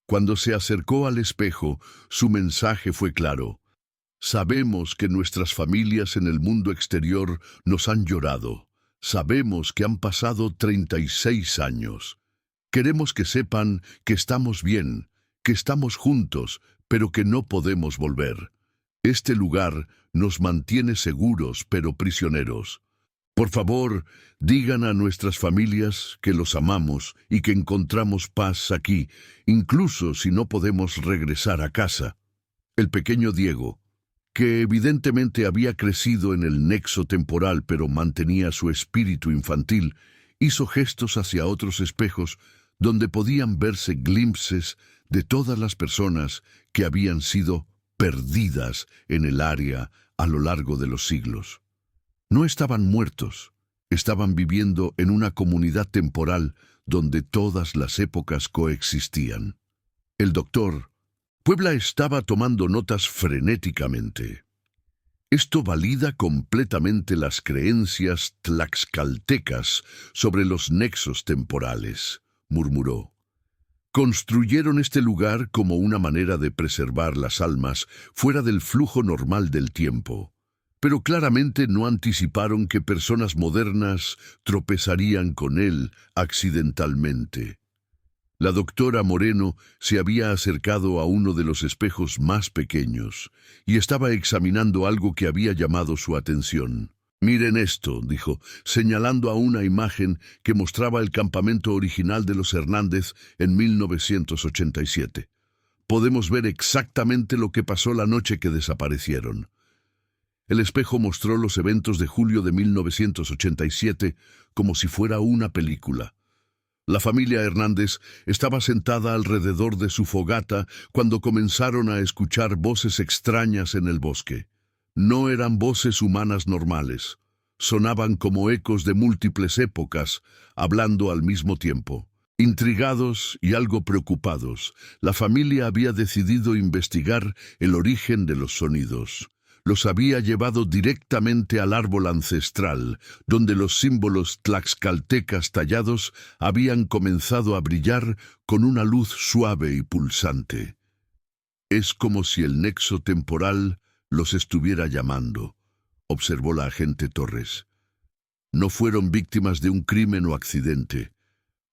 Cuando se acercó al espejo, su mensaje fue claro. Sabemos que nuestras familias en el mundo exterior nos han llorado. Sabemos que han pasado 36 años. Queremos que sepan que estamos bien, que estamos juntos, pero que no podemos volver. Este lugar nos mantiene seguros, pero prisioneros. Por favor, digan a nuestras familias que los amamos y que encontramos paz aquí, incluso si no podemos regresar a casa. El pequeño Diego, que evidentemente había crecido en el nexo temporal pero mantenía su espíritu infantil, hizo gestos hacia otros espejos donde podían verse glimpses de todas las personas que habían sido perdidas en el área a lo largo de los siglos. No estaban muertos, estaban viviendo en una comunidad temporal donde todas las épocas coexistían. El doctor Puebla estaba tomando notas frenéticamente. Esto valida completamente las creencias tlaxcaltecas sobre los nexos temporales, murmuró. Construyeron este lugar como una manera de preservar las almas fuera del flujo normal del tiempo, pero claramente no anticiparon que personas modernas tropezarían con él accidentalmente. La doctora Moreno se había acercado a uno de los espejos más pequeños y estaba examinando algo que había llamado su atención. «Miren esto», dijo, señalando a una imagen que mostraba el campamento original de los Hernández en 1987. Podemos ver exactamente lo que pasó la noche que desaparecieron. El espejo mostró los eventos de julio de 1987 como si fuera una película. La familia Hernández estaba sentada alrededor de su fogata cuando comenzaron a escuchar voces extrañas en el bosque. No eran voces humanas normales. Sonaban como ecos de múltiples épocas, hablando al mismo tiempo. Intrigados y algo preocupados, la familia había decidido investigar el origen de los sonidos. Los había llevado directamente al árbol ancestral, donde los símbolos tlaxcaltecas tallados habían comenzado a brillar con una luz suave y pulsante. Es como si el nexo temporal los estuviera llamando, observó la agente Torres. No fueron víctimas de un crimen o accidente.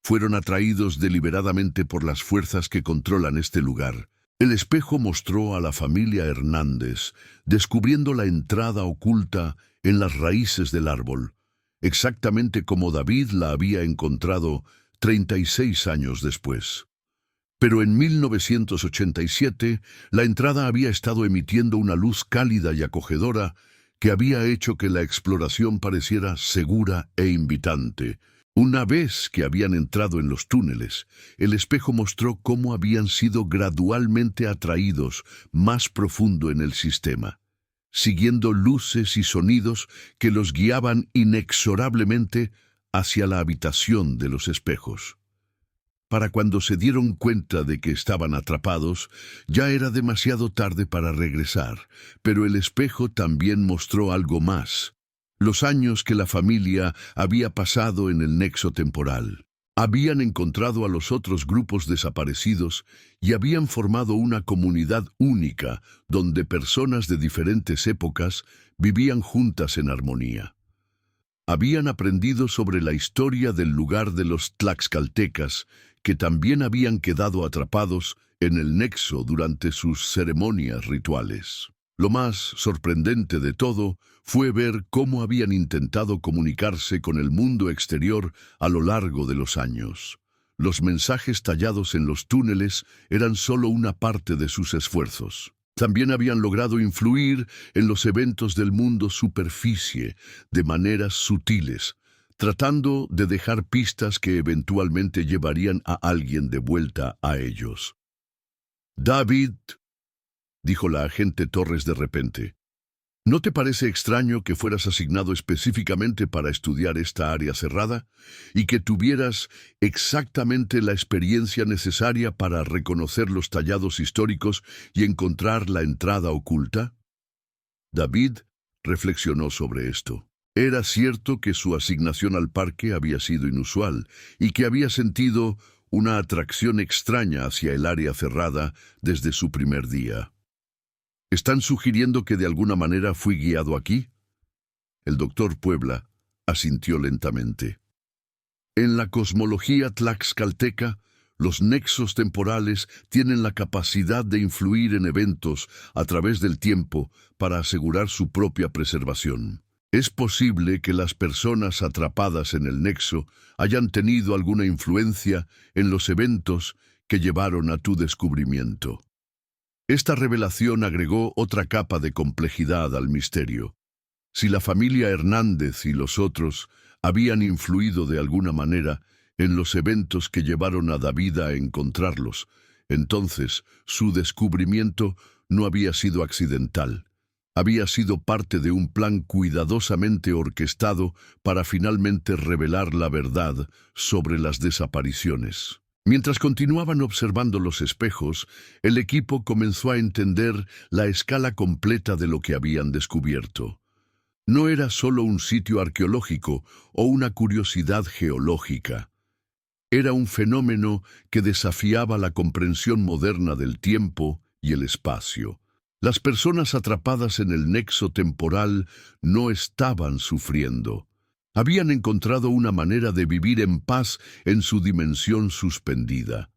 Fueron atraídos deliberadamente por las fuerzas que controlan este lugar. El espejo mostró a la familia Hernández, descubriendo la entrada oculta en las raíces del árbol, exactamente como David la había encontrado 36 años después. Pero en 1987, la entrada había estado emitiendo una luz cálida y acogedora que había hecho que la exploración pareciera segura e invitante. Una vez que habían entrado en los túneles, el espejo mostró cómo habían sido gradualmente atraídos más profundo en el sistema, siguiendo luces y sonidos que los guiaban inexorablemente hacia la habitación de los espejos. Para cuando se dieron cuenta de que estaban atrapados, ya era demasiado tarde para regresar, pero el espejo también mostró algo más. Los años que la familia había pasado en el nexo temporal. Habían encontrado a los otros grupos desaparecidos y habían formado una comunidad única donde personas de diferentes épocas vivían juntas en armonía. Habían aprendido sobre la historia del lugar de los tlaxcaltecas, que también habían quedado atrapados en el nexo durante sus ceremonias rituales. Lo más sorprendente de todo fue ver cómo habían intentado comunicarse con el mundo exterior a lo largo de los años. Los mensajes tallados en los túneles eran solo una parte de sus esfuerzos. También habían logrado influir en los eventos del mundo superficie de maneras sutiles, tratando de dejar pistas que eventualmente llevarían a alguien de vuelta a ellos. «David», dijo la agente Torres de repente, ¿no te parece extraño que fueras asignado específicamente para estudiar esta área cerrada y que tuvieras exactamente la experiencia necesaria para reconocer los tallados históricos y encontrar la entrada oculta? David reflexionó sobre esto. Era cierto que su asignación al parque había sido inusual y que había sentido una atracción extraña hacia el área cerrada desde su primer día. ¿Están sugiriendo que de alguna manera fui guiado aquí? El doctor Puebla asintió lentamente. En la cosmología tlaxcalteca, los nexos temporales tienen la capacidad de influir en eventos a través del tiempo para asegurar su propia preservación. Es posible que las personas atrapadas en el nexo hayan tenido alguna influencia en los eventos que llevaron a tu descubrimiento. Esta revelación agregó otra capa de complejidad al misterio. Si la familia Hernández y los otros habían influido de alguna manera en los eventos que llevaron a David a encontrarlos, entonces su descubrimiento no había sido accidental. Había sido parte de un plan cuidadosamente orquestado para finalmente revelar la verdad sobre las desapariciones. Mientras continuaban observando los espejos, el equipo comenzó a entender la escala completa de lo que habían descubierto. No era solo un sitio arqueológico o una curiosidad geológica. Era un fenómeno que desafiaba la comprensión moderna del tiempo y el espacio. Las personas atrapadas en el nexo temporal no estaban sufriendo. Habían encontrado una manera de vivir en paz en su dimensión suspendida,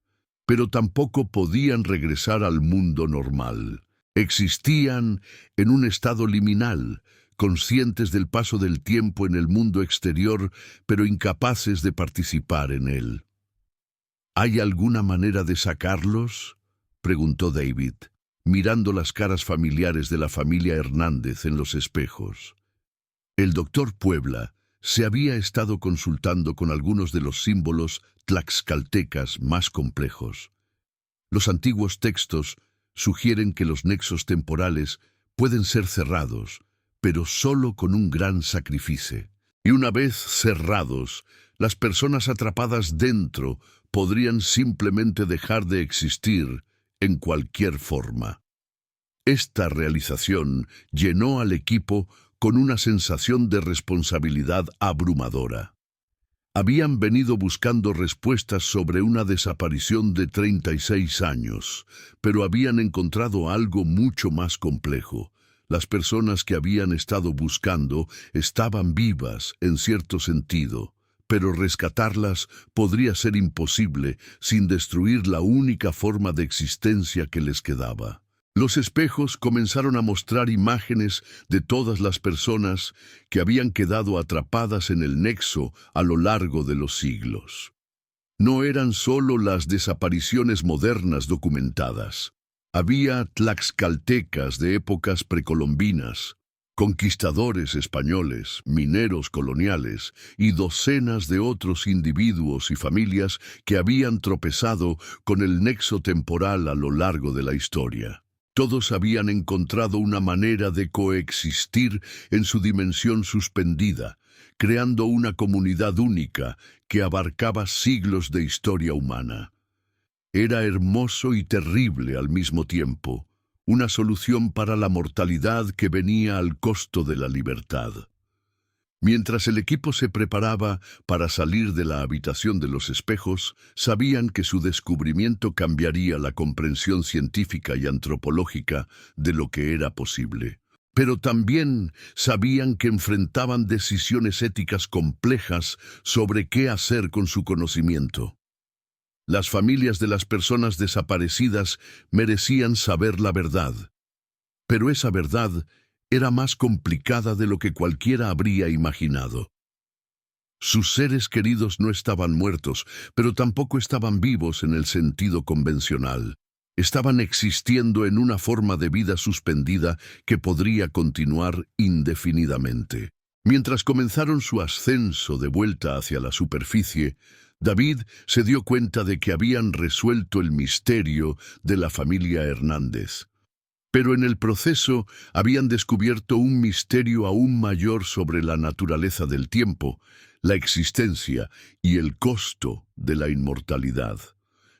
pero tampoco podían regresar al mundo normal. Existían en un estado liminal, conscientes del paso del tiempo en el mundo exterior, pero incapaces de participar en él. ¿Hay alguna manera de sacarlos?, preguntó David. mirando las caras familiares de la familia Hernández en los espejos. El doctor Puebla se había estado consultando con algunos de los símbolos tlaxcaltecas más complejos. Los antiguos textos sugieren que los nexos temporales pueden ser cerrados, pero solo con un gran sacrificio. Y una vez cerrados, las personas atrapadas dentro podrían simplemente dejar de existir en cualquier forma. Esta realización llenó al equipo con una sensación de responsabilidad abrumadora. Habían venido buscando respuestas sobre una desaparición de 36 años, pero habían encontrado algo mucho más complejo. Las personas que habían estado buscando estaban vivas en cierto sentido, pero rescatarlas podría ser imposible sin destruir la única forma de existencia que les quedaba. Los espejos comenzaron a mostrar imágenes de todas las personas que habían quedado atrapadas en el nexo a lo largo de los siglos. No eran solo las desapariciones modernas documentadas. Había tlaxcaltecas de épocas precolombinas, conquistadores españoles, mineros coloniales y docenas de otros individuos y familias que habían tropezado con el nexo temporal a lo largo de la historia. Todos habían encontrado una manera de coexistir en su dimensión suspendida, creando una comunidad única que abarcaba siglos de historia humana. Era hermoso y terrible al mismo tiempo, una solución para la mortalidad que venía al costo de la libertad. Mientras el equipo se preparaba para salir de la habitación de los espejos, sabían que su descubrimiento cambiaría la comprensión científica y antropológica de lo que era posible. Pero también sabían que enfrentaban decisiones éticas complejas sobre qué hacer con su conocimiento. Las familias de las personas desaparecidas merecían saber la verdad, pero esa verdad era más complicada de lo que cualquiera habría imaginado. Sus seres queridos no estaban muertos, pero tampoco estaban vivos en el sentido convencional. Estaban existiendo en una forma de vida suspendida que podría continuar indefinidamente. Mientras comenzaron su ascenso de vuelta hacia la superficie, David se dio cuenta de que habían resuelto el misterio de la familia Hernández. Pero en el proceso habían descubierto un misterio aún mayor sobre la naturaleza del tiempo, la existencia y el costo de la inmortalidad.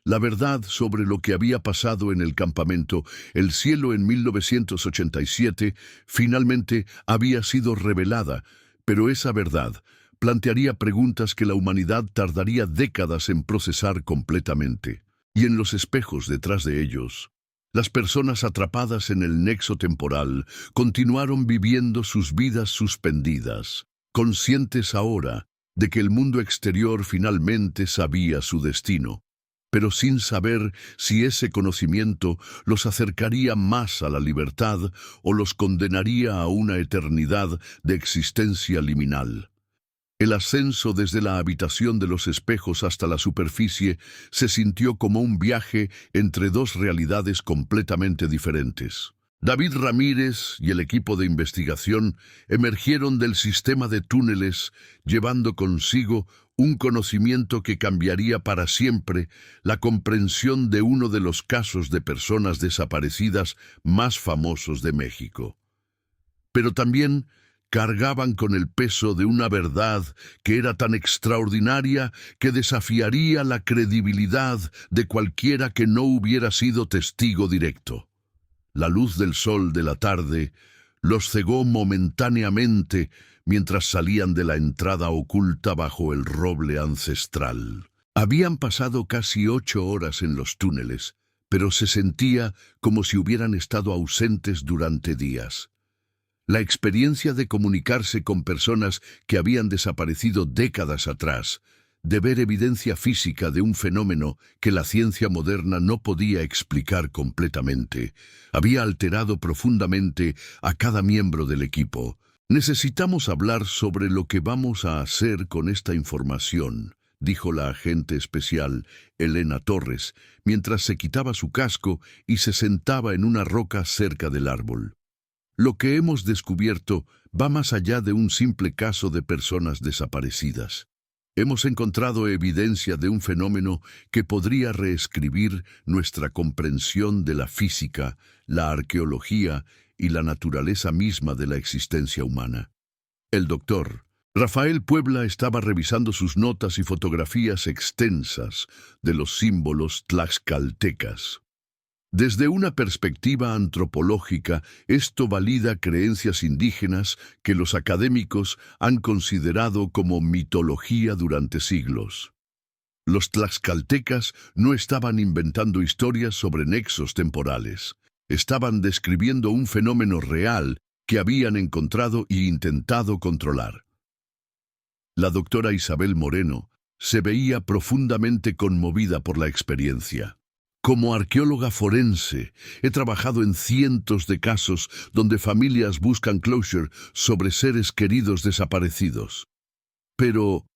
La verdad sobre lo que había pasado en el campamento El Cielo en 1987 finalmente había sido revelada, pero esa verdad plantearía preguntas que la humanidad tardaría décadas en procesar completamente. Y en los espejos detrás de ellos, las personas atrapadas en el nexo temporal continuaron viviendo sus vidas suspendidas, conscientes ahora de que el mundo exterior finalmente sabía su destino, pero sin saber si ese conocimiento los acercaría más a la libertad o los condenaría a una eternidad de existencia liminal. El ascenso desde la habitación de los espejos hasta la superficie se sintió como un viaje entre dos realidades completamente diferentes. David Ramírez y el equipo de investigación emergieron del sistema de túneles, llevando consigo un conocimiento que cambiaría para siempre la comprensión de uno de los casos de personas desaparecidas más famosos de México. Pero también cargaban con el peso de una verdad que era tan extraordinaria que desafiaría la credibilidad de cualquiera que no hubiera sido testigo directo. La luz del sol de la tarde los cegó momentáneamente mientras salían de la entrada oculta bajo el roble ancestral. Habían pasado casi 8 horas en los túneles, pero se sentía como si hubieran estado ausentes durante días. La experiencia de comunicarse con personas que habían desaparecido décadas atrás, de ver evidencia física de un fenómeno que la ciencia moderna no podía explicar completamente, había alterado profundamente a cada miembro del equipo. «Necesitamos hablar sobre lo que vamos a hacer con esta información», dijo la agente especial, Elena Torres, mientras se quitaba su casco y se sentaba en una roca cerca del árbol. Lo que hemos descubierto va más allá de un simple caso de personas desaparecidas. Hemos encontrado evidencia de un fenómeno que podría reescribir nuestra comprensión de la física, la arqueología y la naturaleza misma de la existencia humana. El doctor Rafael Puebla estaba revisando sus notas y fotografías extensas de los símbolos tlaxcaltecas. Desde una perspectiva antropológica, esto valida creencias indígenas que los académicos han considerado como mitología durante siglos. Los tlaxcaltecas no estaban inventando historias sobre nexos temporales. Estaban describiendo un fenómeno real que habían encontrado e intentado controlar. La doctora Isabel Moreno se veía profundamente conmovida por la experiencia. Como arqueóloga forense, he trabajado en cientos de casos donde familias buscan closure sobre seres queridos desaparecidos. Pero,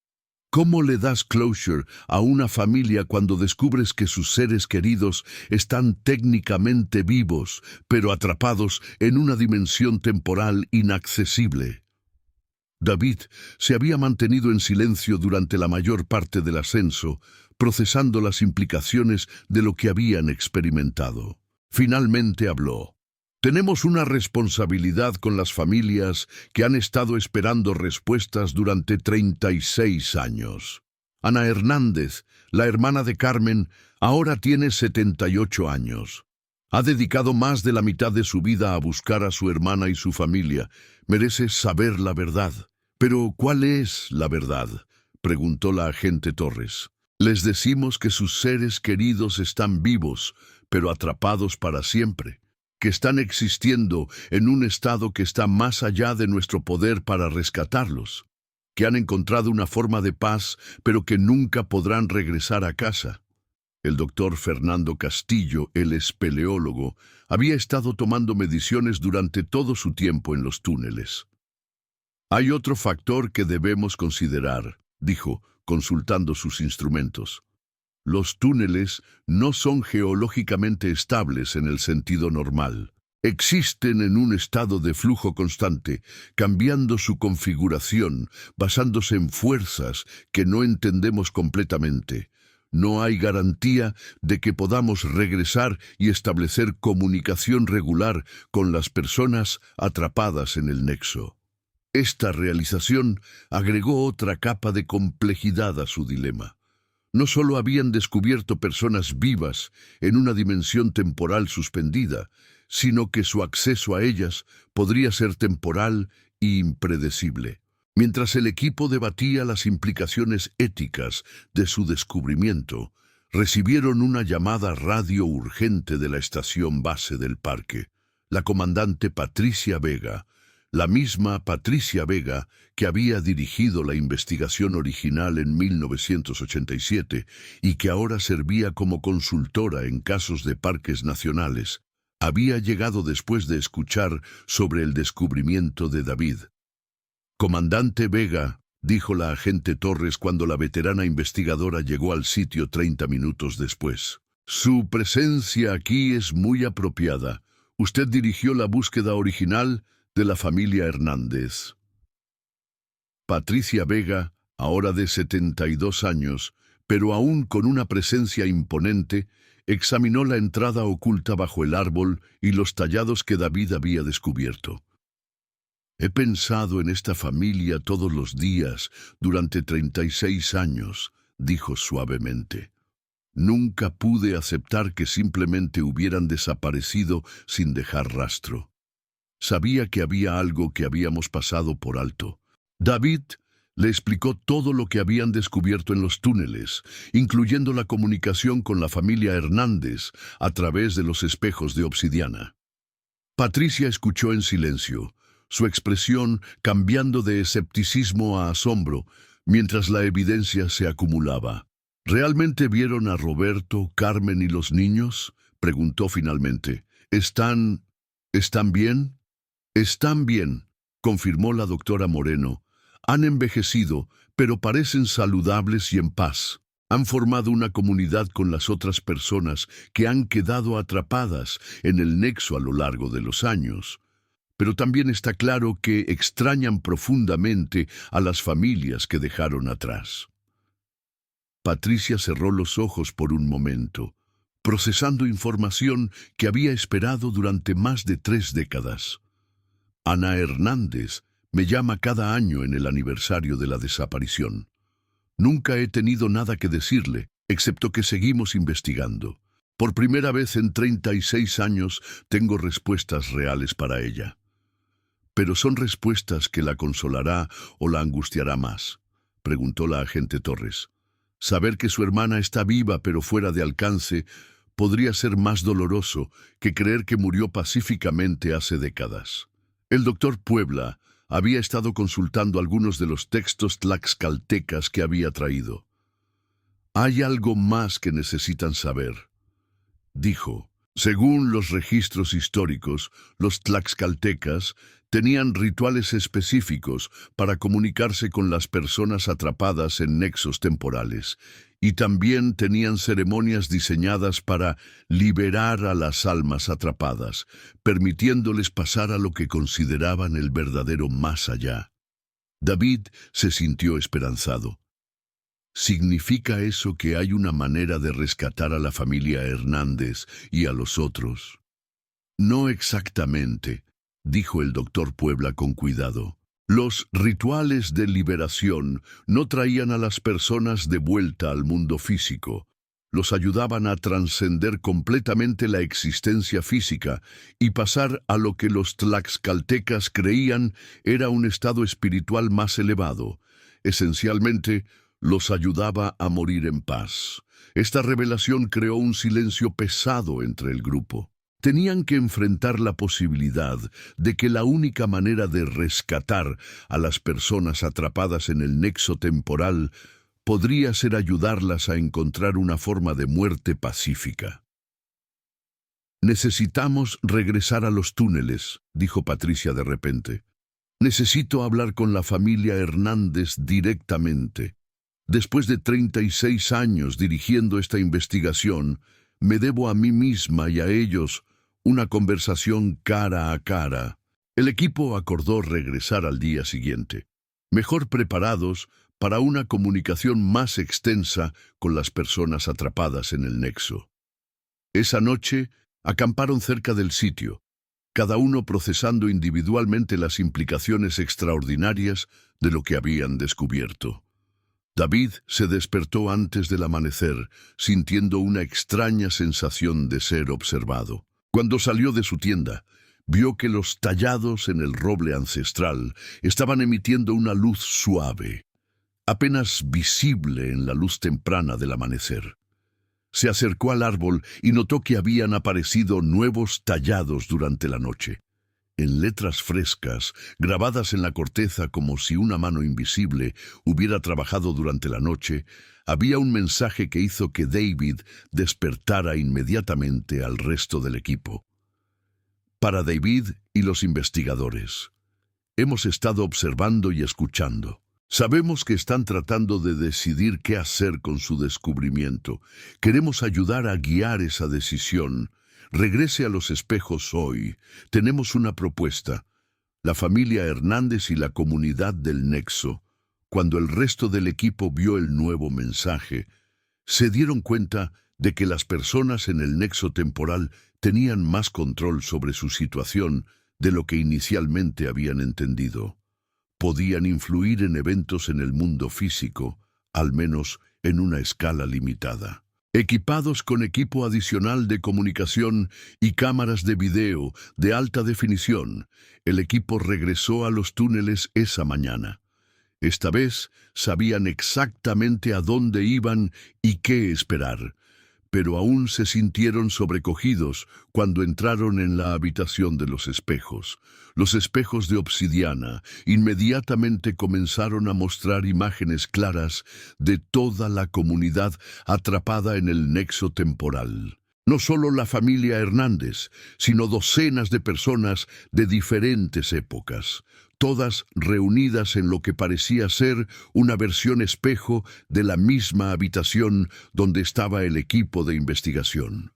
¿cómo le das closure a una familia cuando descubres que sus seres queridos están técnicamente vivos, pero atrapados en una dimensión temporal inaccesible? David se había mantenido en silencio durante la mayor parte del ascenso, procesando las implicaciones de lo que habían experimentado. Finalmente habló. Tenemos una responsabilidad con las familias que han estado esperando respuestas durante 36 años. Ana Hernández, la hermana de Carmen, ahora tiene 78 años. Ha dedicado más de la mitad de su vida a buscar a su hermana y su familia. Merece saber la verdad. ¿Pero cuál es la verdad?, preguntó la agente Torres. Les decimos que sus seres queridos están vivos, pero atrapados para siempre, que están existiendo en un estado que está más allá de nuestro poder para rescatarlos, que han encontrado una forma de paz, pero que nunca podrán regresar a casa. El doctor Fernando Castillo, el espeleólogo, había estado tomando mediciones durante todo su tiempo en los túneles. Hay otro factor que debemos considerar, dijo, consultando sus instrumentos. Los túneles no son geológicamente estables en el sentido normal. Existen en un estado de flujo constante, cambiando su configuración, basándose en fuerzas que no entendemos completamente. No hay garantía de que podamos regresar y establecer comunicación regular con las personas atrapadas en el nexo. Esta realización agregó otra capa de complejidad a su dilema. No solo habían descubierto personas vivas en una dimensión temporal suspendida, sino que su acceso a ellas podría ser temporal e impredecible. Mientras el equipo debatía las implicaciones éticas de su descubrimiento, recibieron una llamada radio urgente de la estación base del parque. La comandante Patricia Vega, la misma Patricia Vega que había dirigido la investigación original en 1987 y que ahora servía como consultora en casos de parques nacionales, había llegado después de escuchar sobre el descubrimiento de David. «Comandante Vega», dijo la agente Torres cuando la veterana investigadora llegó al sitio 30 minutos después. «Su presencia aquí es muy apropiada. Usted dirigió la búsqueda original de la familia Hernández». Patricia Vega, ahora de 72 años, pero aún con una presencia imponente, examinó la entrada oculta bajo el árbol y los tallados que David había descubierto. «He pensado en esta familia todos los días durante 36 años», dijo suavemente. «Nunca pude aceptar que simplemente hubieran desaparecido sin dejar rastro. Sabía que había algo que habíamos pasado por alto». David le explicó todo lo que habían descubierto en los túneles, incluyendo la comunicación con la familia Hernández a través de los espejos de obsidiana. Patricia escuchó en silencio, su expresión cambiando de escepticismo a asombro, mientras la evidencia se acumulaba. «¿Realmente vieron a Roberto, Carmen y los niños?», preguntó finalmente. ¿Están bien?» «Están bien», confirmó la doctora Moreno, Han envejecido, pero parecen saludables y en paz. Han formado una comunidad con las otras personas que han quedado atrapadas en el nexo a lo largo de los años. Pero también está claro que extrañan profundamente a las familias que dejaron atrás. Patricia cerró los ojos por un momento, procesando información que había esperado durante más de 3 décadas. Ana Hernández me llama cada año en el aniversario de la desaparición. Nunca he tenido nada que decirle, excepto que seguimos investigando. Por primera vez en 36 años tengo respuestas reales para ella. ¿Pero son respuestas que la consolará o la angustiará más?, preguntó la agente Torres. Saber que su hermana está viva pero fuera de alcance podría ser más doloroso que creer que murió pacíficamente hace décadas. El doctor Puebla había estado consultando algunos de los textos tlaxcaltecas que había traído. «Hay algo más que necesitan saber», dijo. Según los registros históricos, los tlaxcaltecas tenían rituales específicos para comunicarse con las personas atrapadas en nexos temporales, y también tenían ceremonias diseñadas para liberar a las almas atrapadas, permitiéndoles pasar a lo que consideraban el verdadero más allá. David se sintió esperanzado. ¿Significa eso que hay una manera de rescatar a la familia Hernández y a los otros? No exactamente, dijo el doctor Puebla con cuidado. Los rituales de liberación no traían a las personas de vuelta al mundo físico. Los ayudaban a trascender completamente la existencia física y pasar a lo que los tlaxcaltecas creían era un estado espiritual más elevado. Esencialmente, los ayudaba a morir en paz. Esta revelación creó un silencio pesado entre el grupo. Tenían que enfrentar la posibilidad de que la única manera de rescatar a las personas atrapadas en el nexo temporal podría ser ayudarlas a encontrar una forma de muerte pacífica. «Necesitamos regresar a los túneles», dijo Patricia de repente. «Necesito hablar con la familia Hernández directamente. Después de 36 años dirigiendo esta investigación, me debo a mí misma y a ellos una conversación cara a cara». El equipo acordó regresar al día siguiente, mejor preparados para una comunicación más extensa con las personas atrapadas en el nexo. Esa noche acamparon cerca del sitio, cada uno procesando individualmente las implicaciones extraordinarias de lo que habían descubierto. David se despertó antes del amanecer, sintiendo una extraña sensación de ser observado. Cuando salió de su tienda, vio que los tallados en el roble ancestral estaban emitiendo una luz suave, apenas visible en la luz temprana del amanecer. Se acercó al árbol y notó que habían aparecido nuevos tallados durante la noche. En letras frescas, grabadas en la corteza como si una mano invisible hubiera trabajado durante la noche, había un mensaje que hizo que David despertara inmediatamente al resto del equipo. Para David y los investigadores. Hemos estado observando y escuchando. Sabemos que están tratando de decidir qué hacer con su descubrimiento. Queremos ayudar a guiar esa decisión. Regrese a los espejos hoy. Tenemos una propuesta. La familia Hernández y la comunidad del Nexo, cuando el resto del equipo vio el nuevo mensaje, se dieron cuenta de que las personas en el nexo temporal tenían más control sobre su situación de lo que inicialmente habían entendido. Podían influir en eventos en el mundo físico, al menos en una escala limitada. Equipados con equipo adicional de comunicación y cámaras de video de alta definición, el equipo regresó a los túneles esa mañana. Esta vez sabían exactamente a dónde iban y qué esperar, pero aún se sintieron sobrecogidos cuando entraron en la habitación de los espejos. Los espejos de obsidiana inmediatamente comenzaron a mostrar imágenes claras de toda la comunidad atrapada en el nexo temporal. No solo la familia Hernández, sino docenas de personas de diferentes épocas, todas reunidas en lo que parecía ser una versión espejo de la misma habitación donde estaba el equipo de investigación.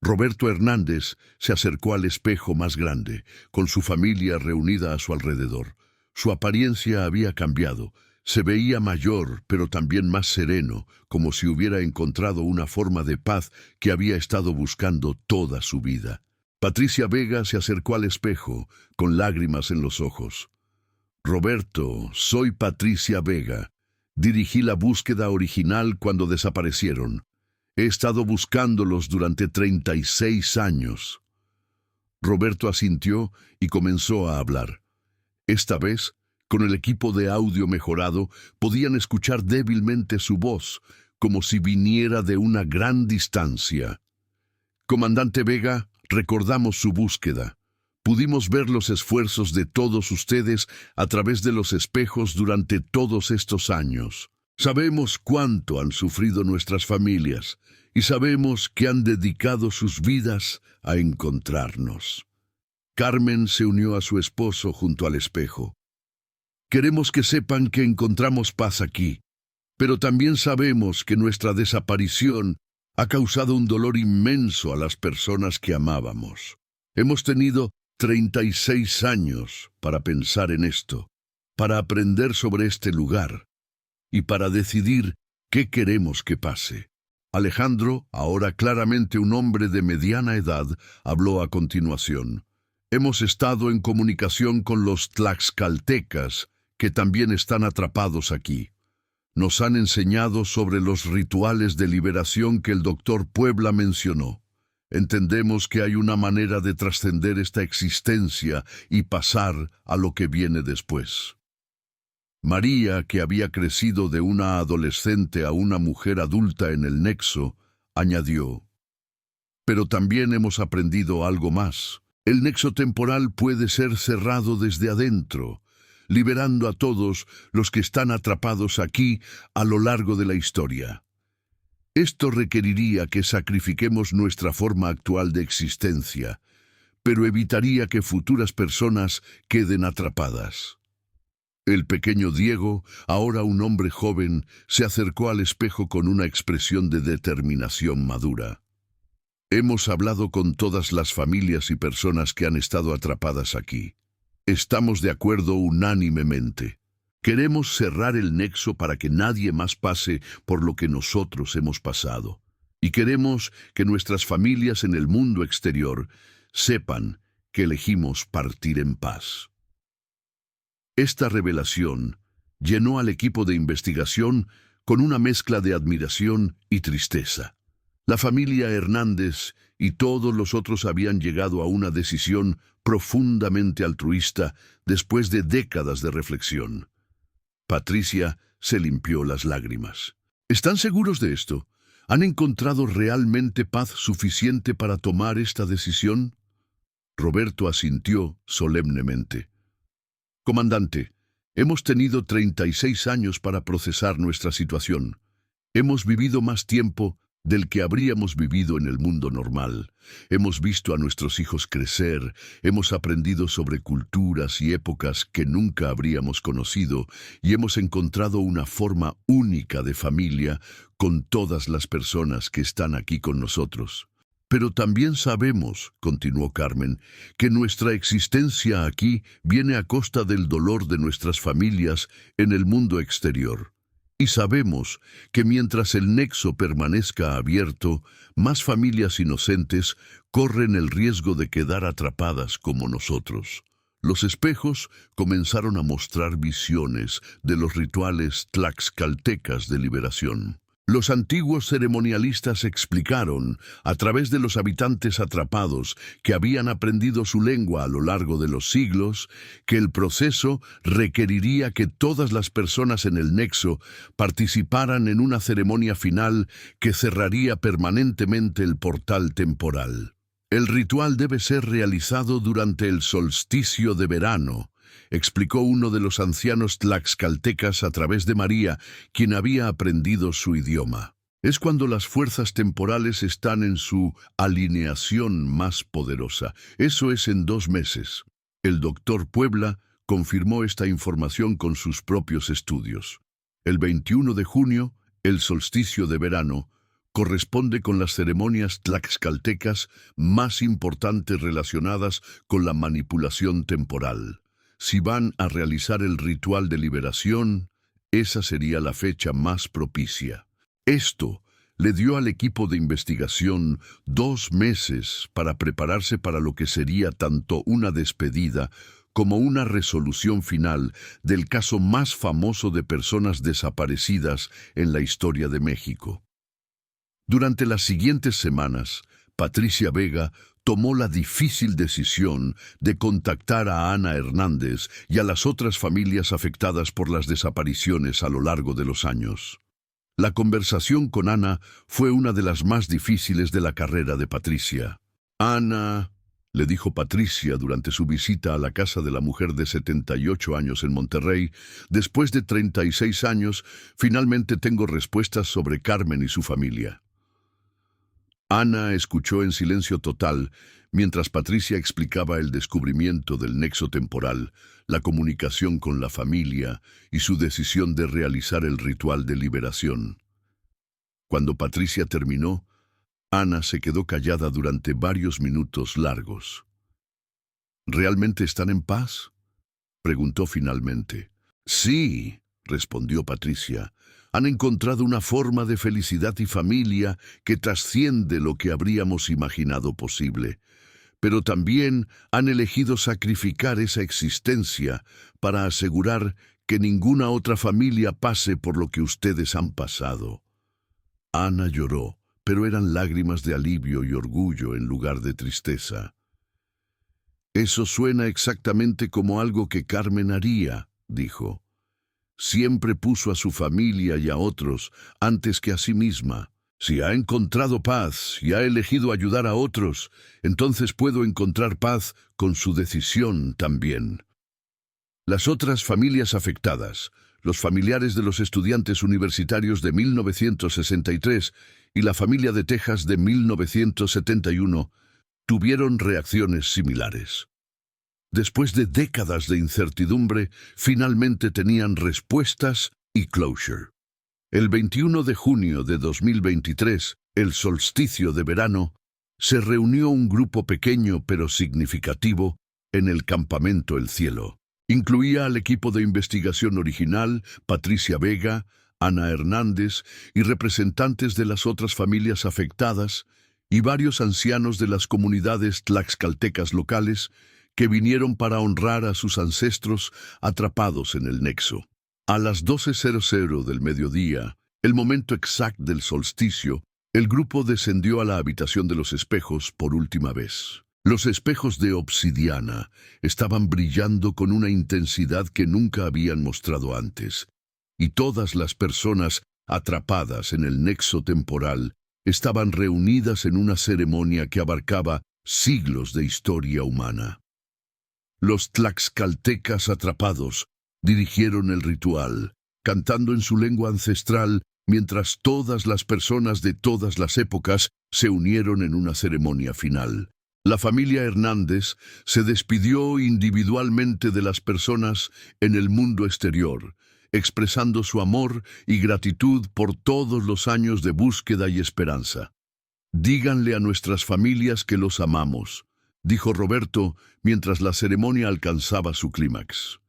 Roberto Hernández se acercó al espejo más grande, con su familia reunida a su alrededor. Su apariencia había cambiado. Se veía mayor, pero también más sereno, como si hubiera encontrado una forma de paz que había estado buscando toda su vida. Patricia Vega se acercó al espejo, con lágrimas en los ojos. Roberto, soy Patricia Vega. Dirigí la búsqueda original cuando desaparecieron. He estado buscándolos durante 36 años. Roberto asintió y comenzó a hablar. Esta vez, con el equipo de audio mejorado, podían escuchar débilmente su voz, como si viniera de una gran distancia. Comandante Vega, recordamos su búsqueda. Pudimos ver los esfuerzos de todos ustedes a través de los espejos durante todos estos años. Sabemos cuánto han sufrido nuestras familias y sabemos que han dedicado sus vidas a encontrarnos. Carmen se unió a su esposo junto al espejo. Queremos que sepan que encontramos paz aquí, pero también sabemos que nuestra desaparición ha causado un dolor inmenso a las personas que amábamos. Hemos tenido 36 años para pensar en esto, para aprender sobre este lugar y para decidir qué queremos que pase. Alejandro, ahora claramente un hombre de mediana edad, habló a continuación. Hemos estado en comunicación con los tlaxcaltecas, que también están atrapados aquí. Nos han enseñado sobre los rituales de liberación que el doctor Puebla mencionó. Entendemos que hay una manera de trascender esta existencia y pasar a lo que viene después. María, que había crecido de una adolescente a una mujer adulta en el nexo, añadió: pero también hemos aprendido algo más. El nexo temporal puede ser cerrado desde adentro, liberando a todos los que están atrapados aquí a lo largo de la historia. Esto requeriría que sacrifiquemos nuestra forma actual de existencia, pero evitaría que futuras personas queden atrapadas. El pequeño Diego, ahora un hombre joven, se acercó al espejo con una expresión de determinación madura. Hemos hablado con todas las familias y personas que han estado atrapadas aquí. Estamos de acuerdo unánimemente. Queremos cerrar el nexo para que nadie más pase por lo que nosotros hemos pasado. Y queremos que nuestras familias en el mundo exterior sepan que elegimos partir en paz. Esta revelación llenó al equipo de investigación con una mezcla de admiración y tristeza. La familia Hernández y todos los otros habían llegado a una decisión profundamente altruista después de décadas de reflexión. Patricia se limpió las lágrimas. ¿Están seguros de esto? ¿Han encontrado realmente paz suficiente para tomar esta decisión? Roberto asintió solemnemente. Comandante, hemos tenido 36 años para procesar nuestra situación. Hemos vivido más tiempo del que habríamos vivido en el mundo normal. Hemos visto a nuestros hijos crecer, hemos aprendido sobre culturas y épocas que nunca habríamos conocido y hemos encontrado una forma única de familia con todas las personas que están aquí con nosotros. Pero también sabemos, continuó Carmen, que nuestra existencia aquí viene a costa del dolor de nuestras familias en el mundo exterior. Y sabemos que mientras el nexo permanezca abierto, más familias inocentes corren el riesgo de quedar atrapadas como nosotros. Los espejos comenzaron a mostrar visiones de los rituales tlaxcaltecas de liberación. Los antiguos ceremonialistas explicaron, a través de los habitantes atrapados que habían aprendido su lengua a lo largo de los siglos, que el proceso requeriría que todas las personas en el nexo participaran en una ceremonia final que cerraría permanentemente el portal temporal. El ritual debe ser realizado durante el solsticio de verano, explicó uno de los ancianos tlaxcaltecas a través de María, quien había aprendido su idioma. Es cuando las fuerzas temporales están en su alineación más poderosa. Eso es en 2 meses. El doctor Puebla confirmó esta información con sus propios estudios. El 21 de junio, el solsticio de verano, corresponde con las ceremonias tlaxcaltecas más importantes relacionadas con la manipulación temporal. Si van a realizar el ritual de liberación, esa sería la fecha más propicia. Esto le dio al equipo de investigación 2 meses para prepararse para lo que sería tanto una despedida como una resolución final del caso más famoso de personas desaparecidas en la historia de México. Durante las siguientes semanas, Patricia Vega tomó la difícil decisión de contactar a Ana Hernández y a las otras familias afectadas por las desapariciones a lo largo de los años. La conversación con Ana fue una de las más difíciles de la carrera de Patricia. «Ana», le dijo Patricia durante su visita a la casa de la mujer de 78 años en Monterrey, «después de 36 años, finalmente tengo respuestas sobre Carmen y su familia». Ana escuchó en silencio total mientras Patricia explicaba el descubrimiento del nexo temporal, la comunicación con la familia y su decisión de realizar el ritual de liberación. Cuando Patricia terminó, Ana se quedó callada durante varios minutos largos. «¿Realmente están en paz?», preguntó finalmente. «Sí», respondió Patricia. «Han encontrado una forma de felicidad y familia que trasciende lo que habríamos imaginado posible. Pero también han elegido sacrificar esa existencia para asegurar que ninguna otra familia pase por lo que ustedes han pasado». Ana lloró, pero eran lágrimas de alivio y orgullo en lugar de tristeza. «Eso suena exactamente como algo que Carmen haría», dijo. «Siempre puso a su familia y a otros antes que a sí misma. Si ha encontrado paz y ha elegido ayudar a otros, entonces puedo encontrar paz con su decisión también». Las otras familias afectadas, los familiares de los estudiantes universitarios de 1963 y la familia de Texas de 1971, tuvieron reacciones similares. Después de décadas de incertidumbre, finalmente tenían respuestas y closure. El 21 de junio de 2023, el solsticio de verano, se reunió un grupo pequeño pero significativo en el campamento El Cielo. Incluía al equipo de investigación original, Patricia Vega, Ana Hernández y representantes de las otras familias afectadas y varios ancianos de las comunidades tlaxcaltecas locales que vinieron para honrar a sus ancestros atrapados en el nexo. A las 12:00 del mediodía, el momento exacto del solsticio, el grupo descendió a la habitación de los espejos por última vez. Los espejos de obsidiana estaban brillando con una intensidad que nunca habían mostrado antes, y todas las personas atrapadas en el nexo temporal estaban reunidas en una ceremonia que abarcaba siglos de historia humana. Los tlaxcaltecas atrapados dirigieron el ritual, cantando en su lengua ancestral, mientras todas las personas de todas las épocas se unieron en una ceremonia final. La familia Hernández se despidió individualmente de las personas en el mundo exterior, expresando su amor y gratitud por todos los años de búsqueda y esperanza. «Díganle a nuestras familias que los amamos», dijo Roberto mientras la ceremonia alcanzaba su clímax.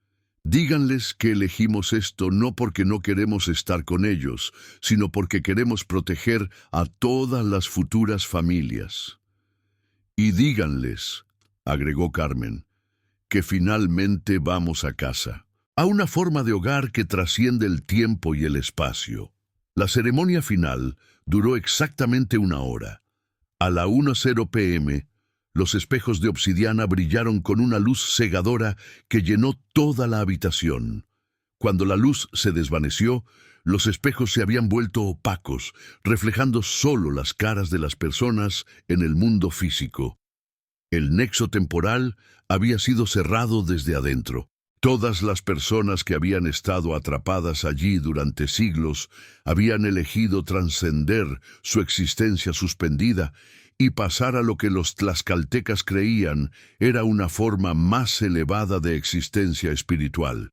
«Díganles que elegimos esto no porque no queremos estar con ellos, sino porque queremos proteger a todas las futuras familias. Y díganles», agregó Carmen, «que finalmente vamos a casa, a una forma de hogar que trasciende el tiempo y el espacio». La ceremonia final duró exactamente 1 hora. A la 1:00 p.m., los espejos de obsidiana brillaron con una luz cegadora que llenó toda la habitación. Cuando la luz se desvaneció, los espejos se habían vuelto opacos, reflejando solo las caras de las personas en el mundo físico. El nexo temporal había sido cerrado desde adentro. Todas las personas que habían estado atrapadas allí durante siglos habían elegido trascender su existencia suspendida y pasar a lo que los tlaxcaltecas creían era una forma más elevada de existencia espiritual.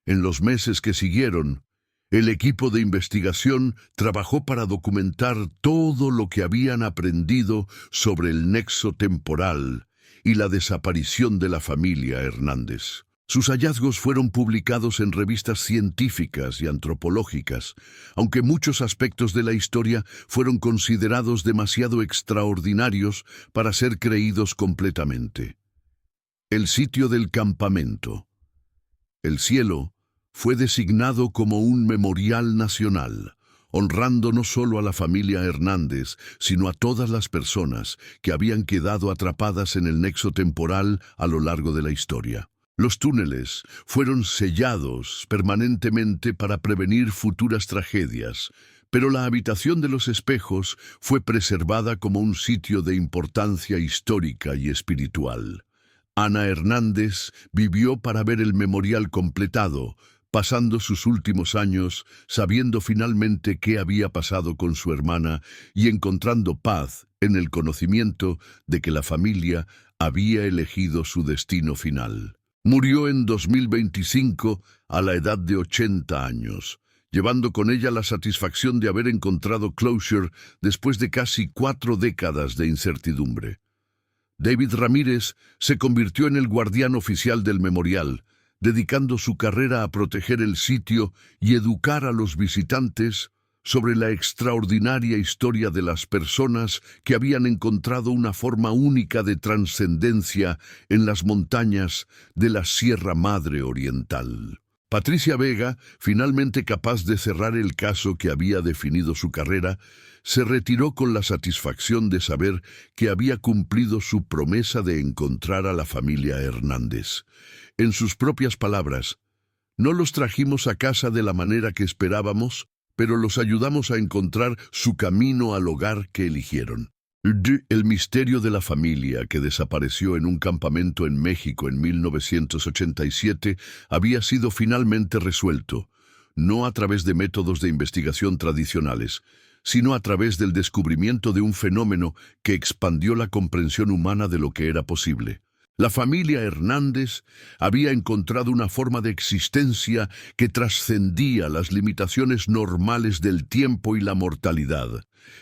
En los meses que siguieron, el equipo de investigación trabajó para documentar todo lo que habían aprendido sobre el nexo temporal y la desaparición de la familia Hernández. Sus hallazgos fueron publicados en revistas científicas y antropológicas, aunque muchos aspectos de la historia fueron considerados demasiado extraordinarios para ser creídos completamente. El sitio del campamento. El cielo fue designado como un memorial nacional, honrando no solo a la familia Hernández, sino a todas las personas que habían quedado atrapadas en el nexo temporal a lo largo de la historia. Los túneles fueron sellados permanentemente para prevenir futuras tragedias, pero la habitación de los espejos fue preservada como un sitio de importancia histórica y espiritual. Ana Hernández vivió para ver el memorial completado, pasando sus últimos años sabiendo finalmente qué había pasado con su hermana y encontrando paz en el conocimiento de que la familia había elegido su destino final. Murió en 2025 a la edad de 80 años, llevando con ella la satisfacción de haber encontrado closure después de casi 4 décadas de incertidumbre. David Ramírez se convirtió en el guardián oficial del memorial, dedicando su carrera a proteger el sitio y educar a los visitantes sobre la extraordinaria historia de las personas que habían encontrado una forma única de trascendencia en las montañas de la Sierra Madre Oriental. Patricia Vega, finalmente capaz de cerrar el caso que había definido su carrera, se retiró con la satisfacción de saber que había cumplido su promesa de encontrar a la familia Hernández. En sus propias palabras, «No los trajimos a casa de la manera que esperábamos, pero los ayudamos a encontrar su camino al hogar que eligieron». El misterio de la familia que desapareció en un campamento en México en 1987 había sido finalmente resuelto, no a través de métodos de investigación tradicionales, sino a través del descubrimiento de un fenómeno que expandió la comprensión humana de lo que era posible. La familia Hernández había encontrado una forma de existencia que trascendía las limitaciones normales del tiempo y la mortalidad,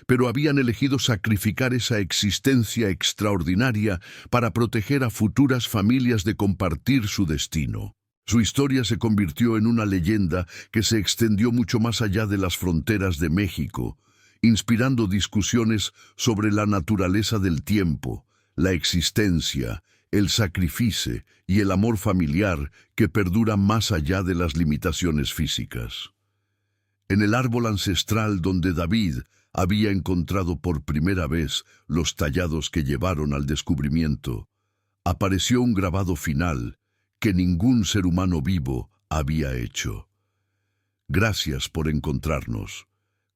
pero habían elegido sacrificar esa existencia extraordinaria para proteger a futuras familias de compartir su destino. Su historia se convirtió en una leyenda que se extendió mucho más allá de las fronteras de México, inspirando discusiones sobre la naturaleza del tiempo, la existencia, el sacrificio y el amor familiar que perdura más allá de las limitaciones físicas. En el árbol ancestral donde David había encontrado por primera vez los tallados que llevaron al descubrimiento, apareció un grabado final que ningún ser humano vivo había hecho. Gracias por encontrarnos.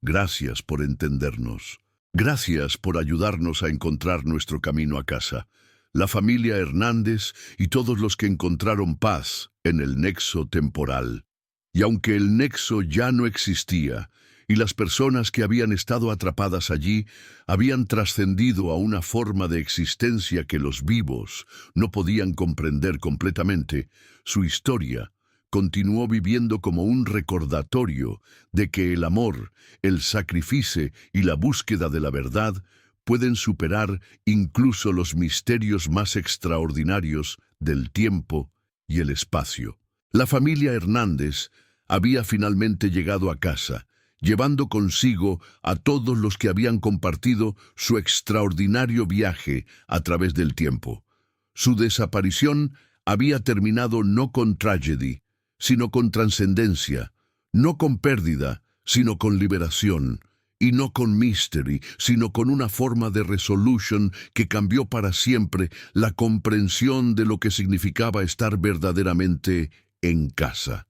Gracias por entendernos. Gracias por ayudarnos a encontrar nuestro camino a casa. La familia Hernández y todos los que encontraron paz en el nexo temporal. Y aunque el nexo ya no existía, y las personas que habían estado atrapadas allí habían trascendido a una forma de existencia que los vivos no podían comprender completamente, su historia continuó viviendo como un recordatorio de que el amor, el sacrificio y la búsqueda de la verdad pueden superar incluso los misterios más extraordinarios del tiempo y el espacio. La familia Hernández había finalmente llegado a casa, llevando consigo a todos los que habían compartido su extraordinario viaje a través del tiempo. Su desaparición había terminado no con tragedia, sino con trascendencia, no con pérdida, sino con liberación, y no con mystery, sino con una forma de resolution que cambió para siempre la comprensión de lo que significaba estar verdaderamente en casa.